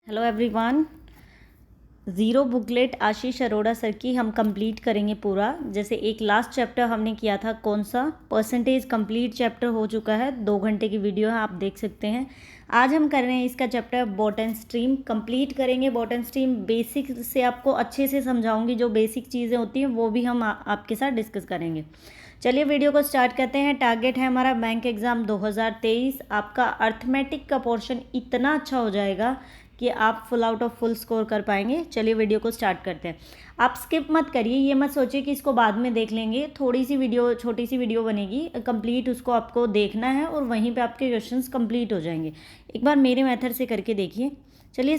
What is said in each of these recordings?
Hello everyone. Zero booklet आशीष Arora sir की हम complete करेंगे पूरा। जैसे एक लास्ट चैप्टर हमने किया था, कौन सा परसेंटेज कंप्लीट चैप्टर हो चुका है, 2 घंटे की वीडियो है, आप देख सकते हैं। आज हम कर रहे हैं इसका chapter boat and stream complete करेंगे। बॉट एंड स्ट्रीम बेसिक से आपको अच्छे से समझाऊंगी, जो बेसिक चीज़ें होती हैं वो भी हम आपके साथ डिस्कस करेंगे। चलिए वीडियो को स्टार्ट करते हैं। टारगेट है हमारा बैंक एग्ज़ाम 2023। आपका अर्थमेटिक का पोर्शन इतना अच्छा हो जाएगा कि आप full out of full score कर पाएंगे। चलिए वीडियो को स्टार्ट करते हैं। आप स्किप मत करिए, ये मत सोचिए कि इसको बाद में देख लेंगे। थोड़ी सी वीडियो, छोटी सी वीडियो बनेगी, कंप्लीट उसको आपको देखना है और वहीं पे आपके क्वेश्चंस कंप्लीट हो जाएंगे। एक बार मेरे मेथड से करके देखिए। चलिए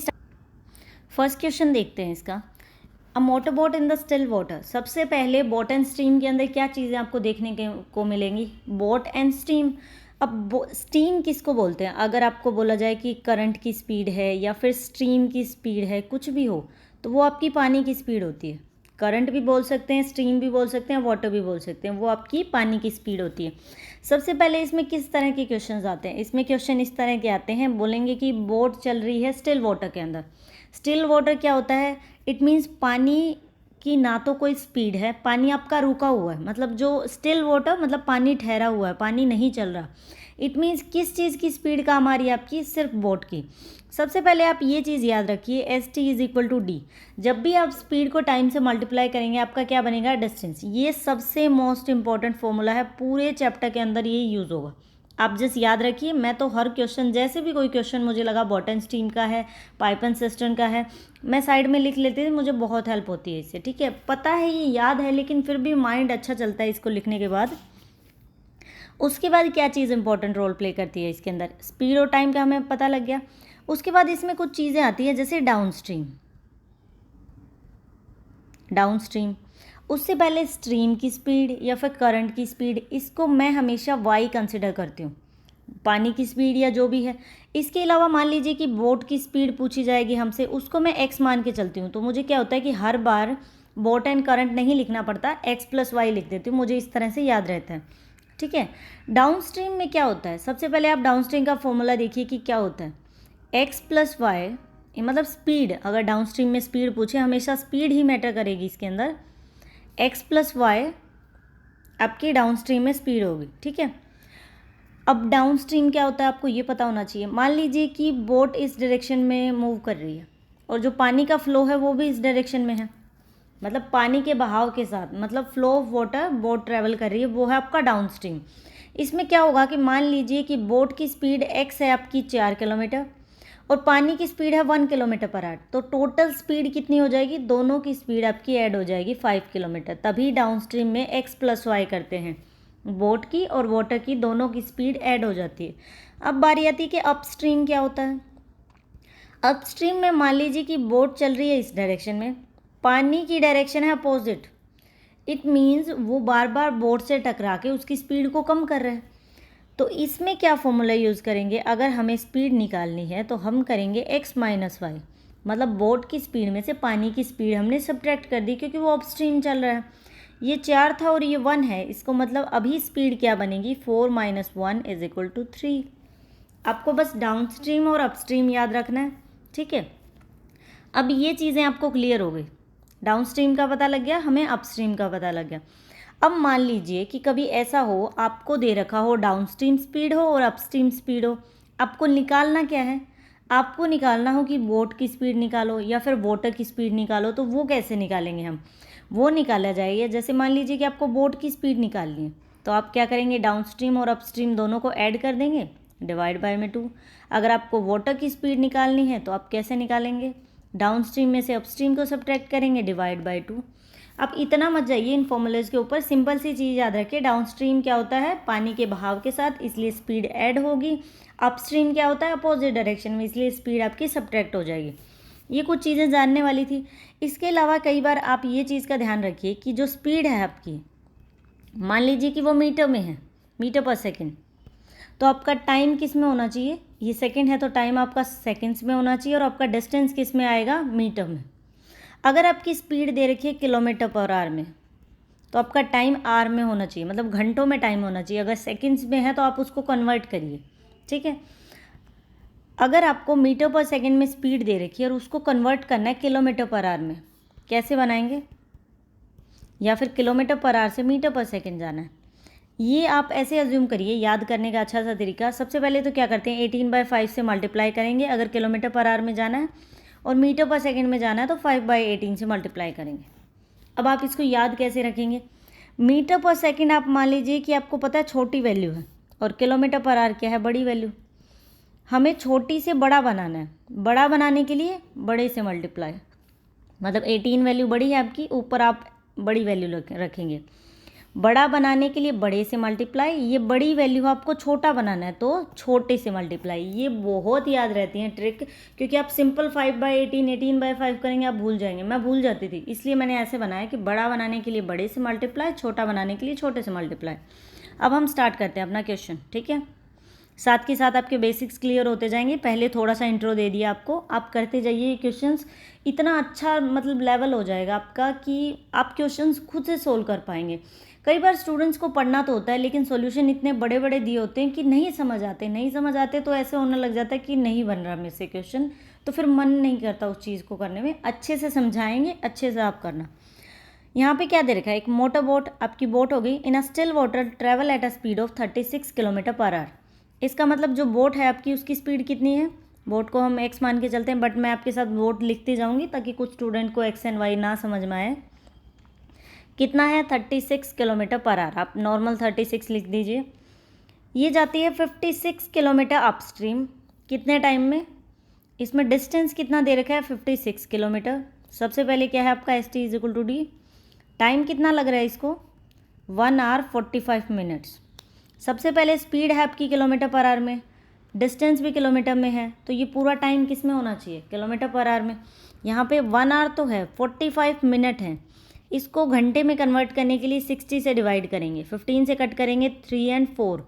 फर्स्ट क्वेश्चन देखते हैं इसका। A motorboat in the still water. सबसे पहले बोट एंड स्ट्रीम के अंदर क्या चीज़ें आपको देखने को मिलेंगी? Boat and stream. अब स्टीम किसको बोलते हैं? अगर आपको बोला जाए कि करंट की स्पीड है या फिर स्ट्रीम की स्पीड है, कुछ भी हो, तो वो आपकी पानी की स्पीड होती है। करंट भी बोल सकते हैं, स्ट्रीम भी बोल सकते हैं, वाटर भी बोल सकते हैं, वो आपकी पानी की स्पीड होती है। सबसे पहले इसमें किस तरह के क्वेश्चंस आते हैं? इसमें क्वेश्चन इस तरह के आते हैं, बोलेंगे कि बोट चल रही है स्टिल वाटर के अंदर। स्टिल वाटर क्या होता है? इट मीन्स पानी की ना तो कोई स्पीड है, पानी आपका रुका हुआ है, मतलब जो स्टिल वाटर मतलब पानी ठहरा हुआ है, पानी नहीं चल रहा। इट मीन्स किस चीज़ की स्पीड काम आ रही है आपकी? सिर्फ बोट की। सबसे पहले आप ये चीज़ याद रखिए, S T is equal to D. जब भी आप स्पीड को टाइम से मल्टीप्लाई करेंगे, आपका क्या बनेगा? डिस्टेंस। ये सबसे मोस्ट इंपॉर्टेंट फॉर्मूला है, पूरे चैप्टर के अंदर ये यूज़ होगा। आप जस्ट याद रखिए। मैं तो हर क्वेश्चन, जैसे भी कोई क्वेश्चन मुझे लगा बॉट एंड स्टीम का है, पाइप एंड सिस्टम का है, मैं साइड में लिख लेती थी, मुझे बहुत हेल्प होती है इससे। ठीक है, पता है ये याद है, लेकिन फिर भी माइंड अच्छा चलता है इसको लिखने के बाद। उसके बाद क्या चीज़ इंपॉर्टेंट रोल प्ले करती है इसके अंदर? स्पीड और टाइम का हमें पता लग गया। उसके बाद इसमें कुछ चीज़ें आती है, जैसे डाउन स्ट्रीम। डाउन स्ट्रीम, उससे पहले स्ट्रीम की स्पीड या फिर करंट की स्पीड, इसको मैं हमेशा वाई कंसिडर करती हूँ, पानी की स्पीड या जो भी है। इसके अलावा मान लीजिए कि बोट की स्पीड पूछी जाएगी हमसे, उसको मैं एक्स मान के चलती हूँ, तो मुझे क्या होता है कि हर बार बोट एंड करंट नहीं लिखना पड़ता, एक्स प्लस वाई लिख देती हूँ, मुझे इस तरह से याद रहता है। ठीक है। डाउन स्ट्रीम में क्या होता है? सबसे पहले आप डाउन स्ट्रीम का फॉर्मूला देखिए कि क्या होता है। एक्स प्लस वाई, मतलब स्पीड, अगर डाउन स्ट्रीम में स्पीड पूछे, हमेशा स्पीड ही मैटर करेगी इसके अंदर। एक्स प्लस वाई आपकी डाउन स्ट्रीम में स्पीड होगी। ठीक है। अब डाउन स्ट्रीम क्या होता है आपको ये पता होना चाहिए। मान लीजिए कि बोट इस डायरेक्शन में मूव कर रही है और जो पानी का फ्लो है वो भी इस डायरेक्शन में है, मतलब पानी के बहाव के साथ, मतलब flow of water boat travel कर रही है, वो है आपका डाउन स्ट्रीम। इसमें क्या होगा कि मान लीजिए कि बोट की स्पीड एक्स है आपकी 4 किलोमीटर और पानी की स्पीड है 1 किलोमीटर पर आवर, तो टोटल स्पीड कितनी हो जाएगी? दोनों की स्पीड आपकी ऐड हो जाएगी 5 किलोमीटर। तभी डाउन स्ट्रीम में एक्स प्लस वाई करते हैं, बोट की और वाटर की दोनों की स्पीड ऐड हो जाती है। अब बारी आती है कि अपस्ट्रीम क्या होता है। अपस्ट्रीम में मान लीजिए कि बोट चल रही है इस डायरेक्शन में, पानी की डायरेक्शन है अपोजिट। इट मीन्स वो बार बार बोट से टकरा के उसकी स्पीड को कम कर रहे हैं। तो इसमें क्या फॉर्मूला यूज़ करेंगे? अगर हमें स्पीड निकालनी है तो हम करेंगे एक्स माइनस वाई, मतलब बोट की स्पीड में से पानी की स्पीड हमने सब्ट्रैक्ट कर दी, क्योंकि वो अपस्ट्रीम चल रहा है। ये 4 था और ये 1 है, इसको मतलब अभी स्पीड क्या बनेगी? 4 माइनस 1 इज इक्वल टू 3। आपको बस डाउन स्ट्रीम और अपस्ट्रीम याद रखना है। ठीक है। अब ये चीज़ें आपको क्लियर हो गई, डाउन स्ट्रीम का पता लग गया, हमें अपस्ट्रीम का पता लग गया। अब मान लीजिए कि कभी ऐसा हो, आपको दे रखा हो डाउन स्ट्रीम स्पीड हो और अपस्ट्रीम स्पीड हो, आपको निकालना क्या है? आपको निकालना हो कि बोट की स्पीड निकालो या फिर वाटर की स्पीड निकालो। तो वो कैसे निकालेंगे हम? वो निकाला जाएगा, जैसे मान लीजिए कि आपको बोट की स्पीड निकालनी है, तो आप क्या करेंगे? डाउन स्ट्रीम और अपस्ट्रीम दोनों को ऐड कर देंगे, डिवाइड बाय में 2। अगर आपको वाटर की स्पीड निकालनी है तो आप कैसे निकालेंगे? डाउन स्ट्रीम में से अपस्ट्रीम को सब्ट्रैक्ट करेंगे, डिवाइड बाय 2। अब इतना मत जाइए इन फॉर्मूलेज के ऊपर, सिंपल सी चीज़ याद रखिए। डाउन स्ट्रीम क्या होता है? पानी के बहाव के साथ, इसलिए स्पीड ऐड होगी। अपस्ट्रीम क्या होता है? अपोजिट डायरेक्शन में, इसलिए स्पीड आपकी सब्ट्रैक्ट हो जाएगी। ये कुछ चीज़ें जानने वाली थी। इसके अलावा कई बार आप ये चीज़ का ध्यान रखिए कि जो स्पीड है आपकी, मान लीजिए कि वो मीटर में है, मीटर पर सेकेंड, तो आपका टाइम किस में होना चाहिए? ये सेकेंड है तो टाइम आपका सेकेंड्स में होना चाहिए, और आपका डिस्टेंस किस में आएगा? मीटर में। अगर आपकी स्पीड दे रखी है किलोमीटर पर आवर में, तो आपका टाइम आर में होना चाहिए, मतलब घंटों में टाइम होना चाहिए। अगर सेकंड्स में है तो आप उसको कन्वर्ट करिए। ठीक है। अगर आपको मीटर पर सेकंड में स्पीड दे रखी है और उसको कन्वर्ट करना है किलोमीटर पर आवर में, कैसे बनाएंगे? या फिर किलोमीटर पर आवर से मीटर पर सेकंड जाना है। ये आप ऐसे अज्यूम करिए, याद करने का अच्छा सा तरीका, सबसे पहले तो क्या करते हैं 18/5 से मल्टीप्लाई करेंगे अगर किलोमीटर पर आवर में जाना है, और मीटर पर सेकंड में जाना है तो 5/18 से मल्टीप्लाई करेंगे। अब आप इसको याद कैसे रखेंगे? मीटर पर सेकंड आप मान लीजिए कि आपको पता है छोटी वैल्यू है, और किलोमीटर पर आवर क्या है? बड़ी वैल्यू। हमें छोटी से बड़ा बनाना है, बड़ा बनाने के लिए बड़े से मल्टीप्लाई, मतलब 18 वैल्यू बड़ी है आपकी, ऊपर आप बड़ी वैल्यू रखेंगे। बड़ा बनाने के लिए बड़े से मल्टीप्लाई, ये बड़ी वैल्यू आपको छोटा बनाना है तो छोटे से मल्टीप्लाई। ये बहुत याद रहती हैं ट्रिक, क्योंकि आप सिंपल 5/18 18/5 करेंगे आप भूल जाएंगे। मैं भूल जाती थी, इसलिए मैंने ऐसे बनाया कि बड़ा बनाने के लिए बड़े से मल्टीप्लाई, छोटा बनाने के लिए छोटे से मल्टीप्लाई। अब हम स्टार्ट करते हैं अपना क्वेश्चन, ठीक है। साथ के साथ आपके बेसिक्स क्लियर होते जाएंगे। पहले थोड़ा सा इंट्रो दे दिया आपको, आप करते जाइए क्वेश्चंस। इतना अच्छा मतलब लेवल हो जाएगा आपका कि आप क्वेश्चंस खुद से सोल्व कर पाएंगे। कई बार स्टूडेंट्स को पढ़ना तो होता है, लेकिन सॉल्यूशन इतने बड़े बड़े दिए होते हैं कि नहीं समझ आते तो ऐसे होने लग जाता है कि नहीं बन रहा मेरे से क्वेश्चन, तो फिर मन नहीं करता उस चीज़ को करने में। अच्छे से समझाएंगे, अच्छे से आप करना। यहाँ पे क्या दे रखा है? एक मोटर बोट, आपकी बोट हो गई। In a still water travel at a speed of 36 kilometre per hour. इसका मतलब जो बोट है आपकी, उसकी स्पीड कितनी है? बोट को हम एक्स मान के चलते हैं, बट मैं आपके साथ बोट लिखती जाऊंगी ताकि कुछ स्टूडेंट को एक्स एंड वाई ना समझ में आए। कितना है? 36 किलोमीटर पर आवर। आप नॉर्मल 36 लिख दीजिए। ये जाती है 56 किलोमीटर अपस्ट्रीम। कितने टाइम में? इसमें डिस्टेंस कितना दे रखा है? 56 किलोमीटर। सबसे पहले क्या है आपका ST = D। टाइम कितना लग रहा है इसको? 1 आवर 45 मिनट्स। सबसे पहले स्पीड है आपकी किलोमीटर पर आवर में, डिस्टेंस भी किलोमीटर में है, तो ये पूरा टाइम किस में होना चाहिए? किलोमीटर पर आवर में। यहाँ पे 1 आवर तो है, 45 मिनट है। इसको घंटे में कन्वर्ट करने के लिए 60 से डिवाइड करेंगे, 15 से कट करेंगे 3 और 4।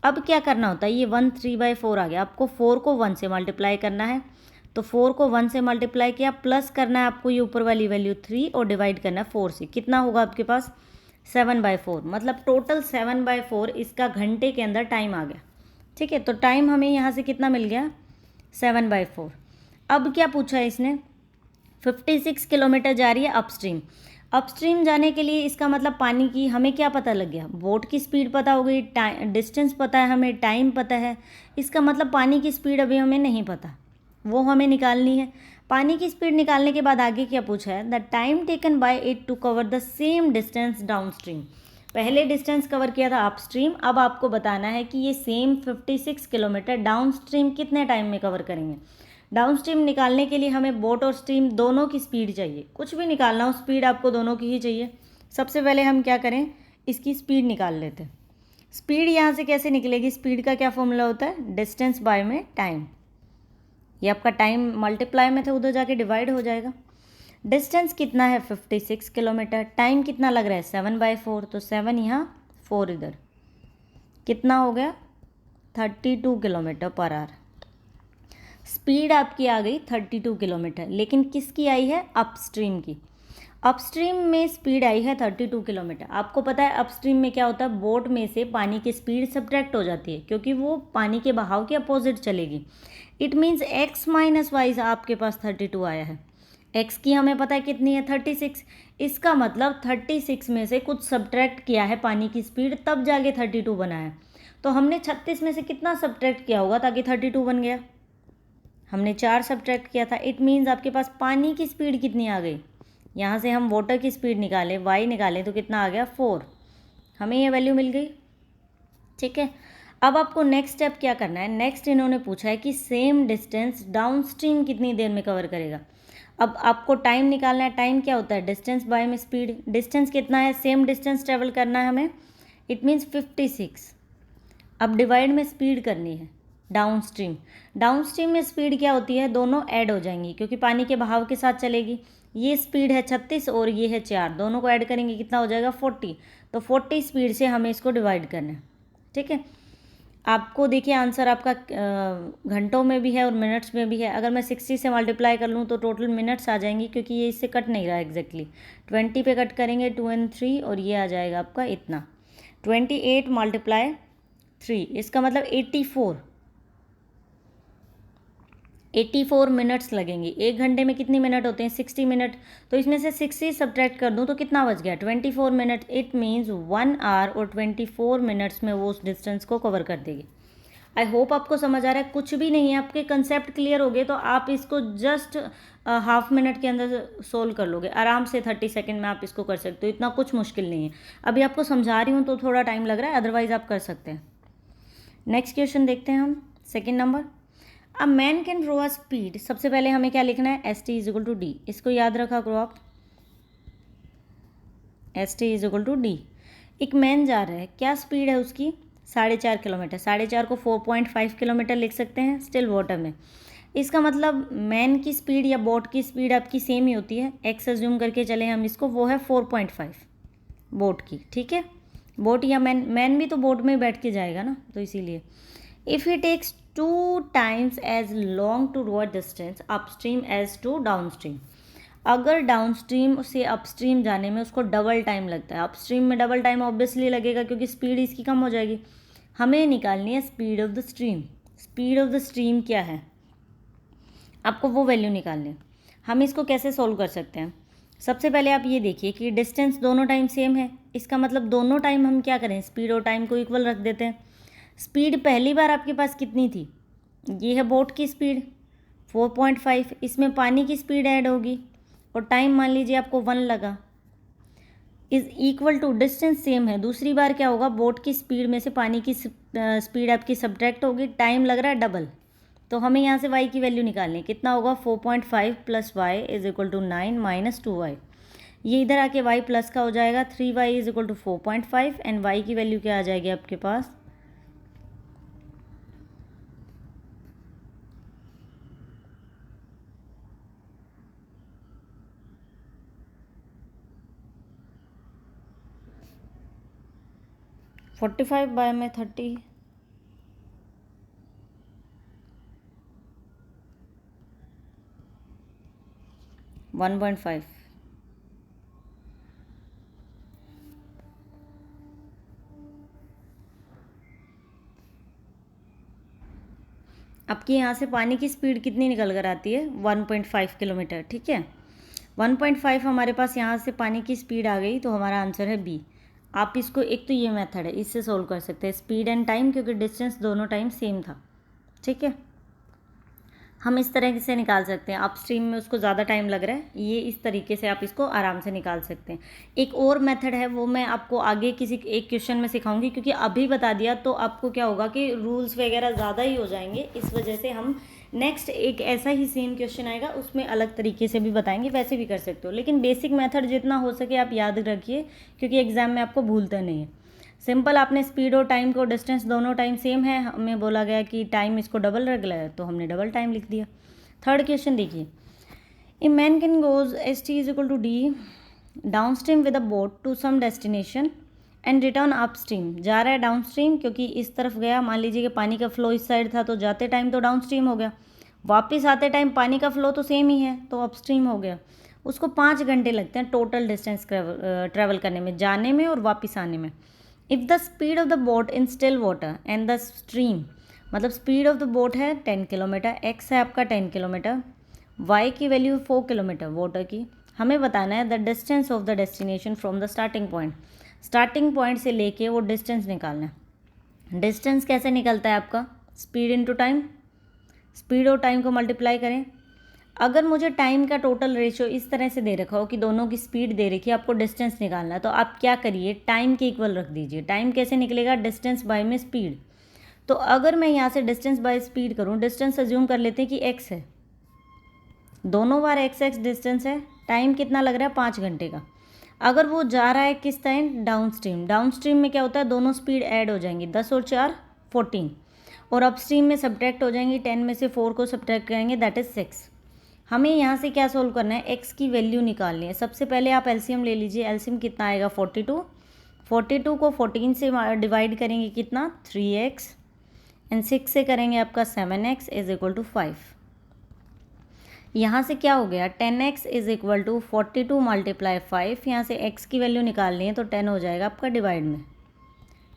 अब क्या करना होता है? ये 1 3/4 आ गया, आपको 4 को 1 से मल्टीप्लाई करना है, तो 4 को 1 से मल्टीप्लाई किया, प्लस करना है आपको ये ऊपर वाली वैल्यू 3 और डिवाइड करना है 4 से। कितना होगा आपके पास? 7/4। मतलब टोटल 7/4 इसका घंटे के अंदर टाइम आ गया, ठीक है। तो टाइम हमें यहाँ से कितना मिल गया? 7/4। अब क्या पूछा है इसने? 56 किलोमीटर जा रही है अपस्ट्रीम। अपस्ट्रीम जाने के लिए इसका मतलब पानी की हमें क्या पता लग गया? बोट की स्पीड पता हो गई, डिस्टेंस पता है हमें, टाइम पता है। इसका मतलब पानी की स्पीड अभी हमें नहीं पता, वो हमें निकालनी है। पानी की स्पीड निकालने के बाद आगे क्या पूछा है? The time taken by it to cover the same distance down stream. पहले डिस्टेंस कवर किया था अपस्ट्रीम, अब आपको बताना है कि ये सेम 56 किलोमीटर डाउन स्ट्रीम कितने टाइम में कवर करेंगे। डाउन स्ट्रीम निकालने के लिए हमें बोट और स्ट्रीम दोनों की स्पीड चाहिए। कुछ भी निकालना हो स्पीड आपको दोनों की ही चाहिए। सबसे पहले हम क्या करें? इसकी स्पीड निकाल लेते हैं। स्पीड यहाँ से कैसे निकलेगी? स्पीड का क्या फॉर्मूला होता है? डिस्टेंस बाय में टाइम। ये आपका टाइम मल्टीप्लाई में था, उधर जाके डिवाइड हो जाएगा। डिस्टेंस कितना है? 56 किलोमीटर। टाइम कितना लग रहा है? 7/4, तो 7 यहाँ, 4 इधर। कितना हो गया? 32 किलोमीटर पर आवर। स्पीड आपकी आ गई 32 किलोमीटर, लेकिन किसकी आई है? अपस्ट्रीम की। अपस्ट्रीम में स्पीड आई है 32 किलोमीटर। आपको पता है अपस्ट्रीम में क्या होता है? बोट में से पानी की स्पीड सब्ट्रैक्ट हो जाती है, क्योंकि वो पानी के बहाव के अपोजिट चलेगी। इट मीन्स x - y आपके पास 32 आया है। x की हमें पता है कितनी है? 36। इसका मतलब 36 में से कुछ सब्ट्रैक्ट किया है पानी की स्पीड, तब जाके 32 बना है। तो हमने 36 में से कितना सब्ट्रैक्ट किया होगा ताकि 32 बन गया? हमने 4 सब्ट्रैक्ट किया था। इट मीन्स आपके पास पानी की स्पीड कितनी आ गई? यहाँ से हम वाटर की स्पीड निकालें, y निकालें, तो कितना आ गया? 4। हमें ये वैल्यू मिल गई, ठीक है। अब आपको नेक्स्ट स्टेप क्या करना है? नेक्स्ट इन्होंने पूछा है कि सेम डिस्टेंस डाउन स्ट्रीम कितनी देर में कवर करेगा। अब आपको टाइम निकालना है। टाइम क्या होता है? डिस्टेंस बाय में स्पीड। डिस्टेंस कितना है? सेम डिस्टेंस ट्रेवल करना है हमें, इट मीन्स 56। अब डिवाइड में स्पीड करनी है डाउन स्ट्रीम। डाउन स्ट्रीम में स्पीड क्या होती है? दोनों ऐड हो जाएंगी, क्योंकि पानी के बहाव के साथ चलेगी। ये स्पीड है 36 और ये है 4, दोनों को ऐड करेंगे कितना हो जाएगा? 40। तो 40 स्पीड से हमें इसको डिवाइड करना है, ठीक है। आपको देखिए आंसर आपका घंटों में भी है और मिनट्स में भी है। अगर मैं 60 से मल्टीप्लाई कर लूँ तो टोटल मिनट्स आ जाएंगी, क्योंकि ये इससे कट नहीं रहा एग्जैक्टली। 20 पे कट करेंगे 2 और 3, और ये आ जाएगा आपका इतना 28 × 3, इसका मतलब 84। 84 मिनट्स लगेंगे। 1 घंटे में कितनी मिनट होते हैं? 60 मिनट। तो इसमें से 60 सब्ट्रैक्ट कर दूँ तो कितना बच गया? 24 मिनट। इट मीन्स 1 आवर और 24 मिनट्स में वो उस डिस्टेंस को कवर कर देगी। आई होप आपको समझ आ रहा है। कुछ भी नहीं है, आपके कंसेप्ट क्लियर हो गए तो आप इसको जस्ट हाफ मिनट के अंदर सोल्व कर लोगे आराम से। 30 सेकेंड में आप इसको कर सकते हो, इतना कुछ मुश्किल नहीं है। अभी आपको समझा रही हूँ तो थोड़ा टाइम लग रहा है, अदरवाइज आप कर सकते हैं। नेक्स्ट क्वेश्चन देखते हैं हम। Second number, a man can draw a speed. सबसे पहले हमें क्या लिखना है? S T is equal to D. इसको याद रखा करो आप, S T is equal to D. एक मैन जा रहा है, क्या स्पीड है उसकी? 4.5 किलोमीटर। 4.5 को 4.5 किलोमीटर लिख सकते हैं स्टिल वाटर में। इसका मतलब मैन की स्पीड या बोट की स्पीड आपकी सेम ही होती है। एक्स अज्यूम करके चले हम इसको, वो है 4.5 बोट की, ठीक है। बोट या मैन भी तो बोट में बैठ के जाएगा ना, तो इसीलिए। If he takes 2 times as long to row distance upstream as to downstream. अगर डाउनस्ट्रीम से अपस्ट्रीम जाने में उसको डबल टाइम लगता है, अपस्ट्रीम में डबल टाइम ऑब्वियसली लगेगा क्योंकि स्पीड इसकी कम हो जाएगी। हमें निकालनी है speed of the stream. Speed of the stream क्या है? आपको वो वैल्यू निकालनी है। हम इसको कैसे सोल्व कर सकते हैं? सबसे पहले आप ये देखिए कि डिस्टेंस दोनों टाइम सेम है। इसका मतलब दोनों टाइम हम क्या करें? स्पीड और टाइम को इक्वल रख देते हैं। स्पीड पहली बार आपके पास कितनी थी? ये है बोट की स्पीड 4.5, इसमें पानी की स्पीड ऐड होगी और टाइम मान लीजिए आपको 1 लगा, is equal to distance same है। दूसरी बार क्या होगा? बोट की स्पीड में से पानी की स्पीड आपकी सब्ट्रैक्ट होगी, टाइम लग रहा है डबल। तो हमें यहाँ से y की वैल्यू निकालनी है। कितना होगा? 4.5 plus y is equal to 9 minus 2y। ये इधर आके y प्लस का हो जाएगा। 3y is equal to 4.5 and y की वैल्यू क्या आ जाएगी आपके पास? 45 बाय में 30, 1.5। आपकी यहाँ से पानी की स्पीड कितनी निकल कर आती है? 1.5 किलोमीटर, ठीक है। 1.5 हमारे पास यहाँ से पानी की स्पीड आ गई, तो हमारा आंसर है बी। आप इसको, एक तो ये मेथड है, इससे सोल्व कर सकते हैं स्पीड एंड टाइम, क्योंकि डिस्टेंस दोनों टाइम सेम था, ठीक है। हम इस तरह से निकाल सकते हैं। अपस्ट्रीम में उसको ज़्यादा टाइम लग रहा है, ये इस तरीके से आप इसको आराम से निकाल सकते हैं। एक और मेथड है, वो मैं आपको आगे किसी एक क्वेश्चन में सिखाऊंगी, क्योंकि अभी बता दिया तो आपको क्या होगा कि रूल्स वगैरह ज़्यादा ही हो जाएंगे। इस वजह से हम नेक्स्ट एक ऐसा ही सेम क्वेश्चन आएगा, उसमें अलग तरीके से भी बताएंगे, वैसे भी कर सकते हो। लेकिन बेसिक मेथड जितना हो सके आप याद रखिए, क्योंकि एग्जाम में आपको भूलता नहीं है। सिंपल, आपने स्पीड और टाइम को, डिस्टेंस दोनों टाइम सेम है, हमें बोला गया कि टाइम इसको डबल रख लिया है, तो हमने डबल टाइम लिख दिया। थर्ड क्वेश्चन देखिए, a man can goes S T is equal to D down stream with a boat to some destination and return up stream. जा रहा है डाउन स्ट्रीम, क्योंकि इस तरफ गया, मान लीजिए कि पानी का फ्लो इस साइड था, तो जाते टाइम तो डाउन स्ट्रीम हो गया, वापस आते टाइम पानी का फ्लो तो सेम ही है, तो अपस्ट्रीम हो गया। उसको 5 घंटे लगते हैं टोटल डिस्टेंस ट्रेवल करने में, जाने में और वापस आने में। If the speed of the boat in still water and the stream, मतलब स्पीड ऑफ द बोट है 10 किलोमीटर, एक्स है आपका 10 किलोमीटर, वाई की वैल्यू 4 किलोमीटर वाटर की। हमें बताना है the distance of the destination from the starting point. Starting point से लेके वो डिस्टेंस निकालना है। डिस्टेंस कैसे निकलता है आपका? Speed into time. स्पीड और टाइम को मल्टीप्लाई करें। अगर मुझे टाइम का टोटल रेशियो इस तरह से दे रखा हो कि दोनों की स्पीड दे रखी है, आपको डिस्टेंस निकालना है, तो आप क्या करिए, टाइम के इक्वल रख दीजिए। टाइम कैसे निकलेगा? डिस्टेंस बाय में स्पीड। तो अगर मैं यहाँ से डिस्टेंस बाय स्पीड करूँ, डिस्टेंस अज्यूम कर लेते हैं कि एक्स है, दोनों बार एक्स एक्स डिस्टेंस है, टाइम कितना लग रहा है? 5 घंटे का। अगर वो जा रहा है किस time? Down stream. Down stream में क्या होता है? दोनों स्पीड ऐड हो जाएंगी, 10 और 4 14, और अपस्ट्रीम में सब्ट्रैक्ट हो जाएंगी, 10 में से 4 को सब्ट्रैक्ट करेंगे, दैट इज 6। हमें यहाँ से क्या सोल्व करना है? एक्स की वैल्यू निकालनी है। सबसे पहले आप एलसीएम ले लीजिए। एलसीएम कितना आएगा? 42। 42 को 14 से डिवाइड करेंगे, कितना? 3x, एंड 6 से करेंगे आपका 7x इज इक्वल टू 5। यहाँ से क्या हो गया? 10x is equal to 42 multiply 5। यहाँ से x की वैल्यू निकालनी है, तो 10 हो जाएगा आपका डिवाइड में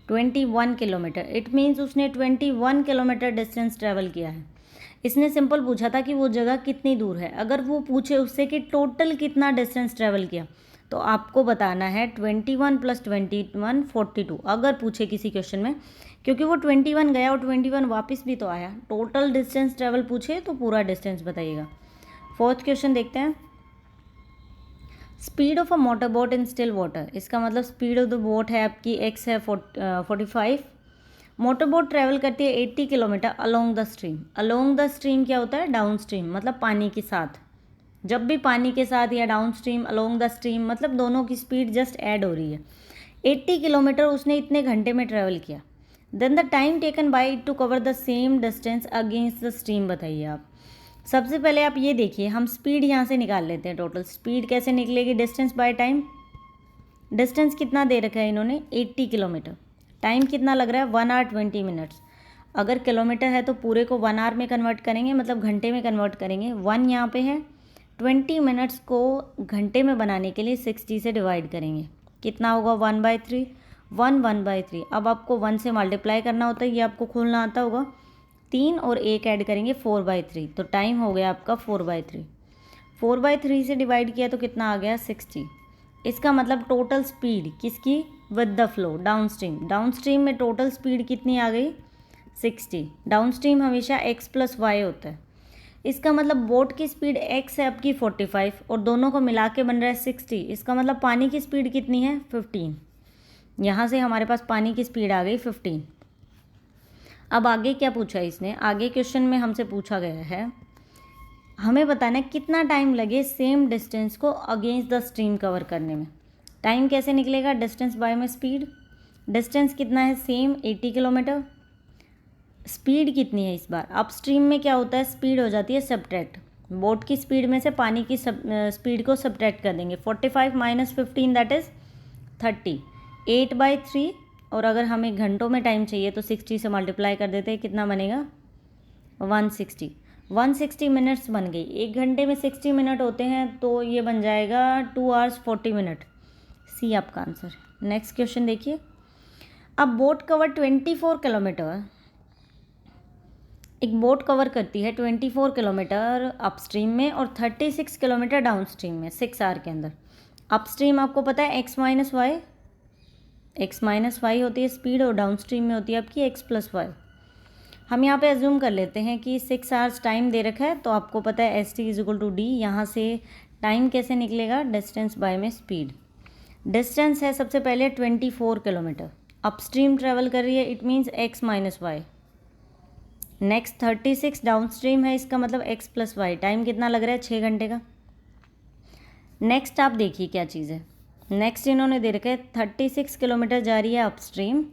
21 किलोमीटर। इट मीन्स उसने 21 किलोमीटर डिस्टेंस ट्रैवल किया है। इसने सिंपल पूछा था कि वो जगह कितनी दूर है। अगर वो पूछे उससे कि टोटल कितना डिस्टेंस ट्रैवल किया, तो आपको बताना है 21 + 21 42। अगर पूछे किसी क्वेश्चन में, क्योंकि वो 21 गया और 21 वापस भी तो आया, टोटल डिस्टेंस ट्रैवल पूछे तो पूरा डिस्टेंस बताइएगा। फोर्थ क्वेश्चन देखते हैं। Speed of a motor boat in still water, इसका मतलब स्पीड ऑफ द बोट है आपकी x है 45। मोटर बोट ट्रैवल करती है 80 kilometre along the stream. Along the stream क्या होता है? डाउन स्ट्रीम, मतलब पानी के साथ। जब भी पानी के साथ या down stream, along the stream, मतलब दोनों की स्पीड जस्ट ऐड हो रही है। 80 किलोमीटर उसने इतने घंटे में ट्रैवल किया। Then the time taken by to cover the same distance against the stream बताइए आप। सबसे पहले आप ये देखिए, हम स्पीड यहाँ से निकाल लेते हैं। टोटल स्पीड कैसे निकलेगी? Distance by time. डिस्टेंस कितना दे रखा है इन्होंने? 80 किलोमीटर। टाइम कितना लग रहा है? 1 आवर 20 मिनट्स। अगर किलोमीटर है तो पूरे को 1 आवर में कन्वर्ट करेंगे, मतलब घंटे में कन्वर्ट करेंगे। 1 यहाँ पे है, 20 मिनट्स को घंटे में बनाने के लिए 60 से डिवाइड करेंगे। कितना होगा? 1/3। 1/3। अब आपको 1 से मल्टीप्लाई करना होता है, ये आपको खोलना आता होगा। 3 और 1 ऐड करेंगे 4/3, तो टाइम हो गया आपका 4/3। 4/3 से डिवाइड किया तो कितना आ गया? 60। इसका मतलब टोटल स्पीड किसकी? With the flow, down stream. Down stream में टोटल स्पीड कितनी आ गई? 60। डाउन स्ट्रीम हमेशा x + y होता है। इसका मतलब बोट की स्पीड x है आपकी 45 और दोनों को मिला के बन रहा है 60। इसका मतलब पानी की स्पीड कितनी है? 15। यहाँ से हमारे पास पानी की स्पीड आ गई 15। अब आगे क्या पूछा इसने? आगे क्वेश्चन में हमसे पूछा गया है, हमें बताना है कितना टाइम लगे सेम डिस्टेंस को अगेंस्ट द स्ट्रीम कवर करने में। टाइम कैसे निकलेगा? डिस्टेंस बाय में स्पीड। डिस्टेंस कितना है? Same 80 kilometre. स्पीड कितनी है इस बार? अप स्ट्रीम में क्या होता है? स्पीड हो जाती है सब्ट्रैक्ट। बोट की स्पीड में से पानी की स्पीड को सब्ट्रैक्ट कर देंगे। 45 - 15 दैट इज़ 30। 8/3। और अगर हमें घंटों में टाइम चाहिए तो 60 से मल्टीप्लाई कर देते हैं, कितना बनेगा? 160। 160 मिनट्स बन गई। 1 घंटे में 60 मिनट होते हैं तो ये बन जाएगा 2 आवर्स 40 मिनट। सी आपका आंसर। नेक्स्ट क्वेश्चन देखिए। अब बोट कवर 24 किलोमीटर, एक बोट कवर करती है 24 किलोमीटर अपस्ट्रीम में और 36 किलोमीटर डाउन स्ट्रीम में 6 आवर के अंदर। अपस्ट्रीम आपको पता है x - y, x - y होती है स्पीड और डाउन स्ट्रीम में होती है आपकी x + y। हम यहाँ पे एज्यूम कर लेते हैं कि 6 आवर्स टाइम दे रखा है, तो आपको पता है ST = D। यहाँ से टाइम कैसे निकलेगा? डिस्टेंस बाय में स्पीड। डिस्टेंस है सबसे पहले 24 किलोमीटर, अपस्ट्रीम ट्रेवल कर रही है, it means x - y। Next 36 down stream है, इसका मतलब x + y। टाइम कितना लग रहा है? 6 घंटे का। नेक्स्ट आप देखिए क्या चीज़ है। नेक्स्ट इन्होंने दे रखा है 36 किलोमीटर जा रही है अपस्ट्रीम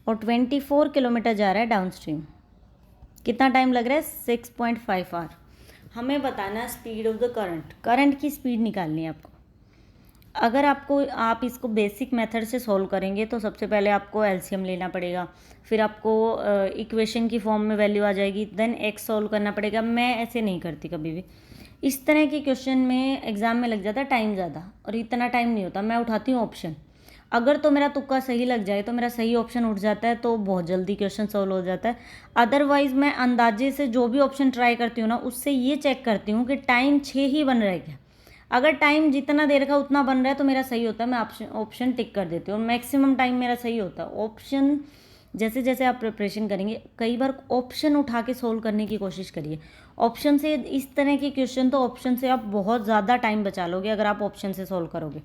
और 24 किलोमीटर जा रहा है डाउन स्ट्रीम। कितना टाइम लग रहा है? 6.5 आवर। हमें बताना है speed of the current. Current की स्पीड निकालनी है आपको। अगर आप इसको बेसिक मेथड से सॉल्व करेंगे तो सबसे पहले आपको एलसीएम लेना पड़ेगा, फिर आपको इक्वेशन की फॉर्म में वैल्यू आ जाएगी, देन एक्स सॉल्व करना पड़ेगा। मैं ऐसे नहीं करती कभी भी। इस तरह के क्वेश्चन में एग्ज़ाम में लग जाता है टाइम ज़्यादा, और इतना टाइम नहीं होता। मैं उठाती हूँ ऑप्शन। अगर तो मेरा तुक्का सही लग जाए तो मेरा सही ऑप्शन उठ जाता है, तो बहुत जल्दी क्वेश्चन सॉल्व हो जाता है। अदरवाइज़ मैं अंदाजे से जो भी ऑप्शन ट्राई करती हूँ ना, उससे ये चेक करती हूँ कि टाइम 6 ही बन रहा है क्या। अगर टाइम जितना दे रखा उतना बन रहा है तो मेरा सही होता है, मैं ऑप्शन टिक कर देती हूँ और मैक्सिमम टाइम मेरा सही होता है। ऑप्शन जैसे जैसे आप प्रिपरेशन करेंगे, कई बार ऑप्शन उठा के सोल्व करने की कोशिश करिए। ऑप्शन से इस तरह के क्वेश्चन, तो ऑप्शन से आप बहुत ज़्यादा टाइम बचा लोगे अगर आप ऑप्शन से सोल्व करोगे।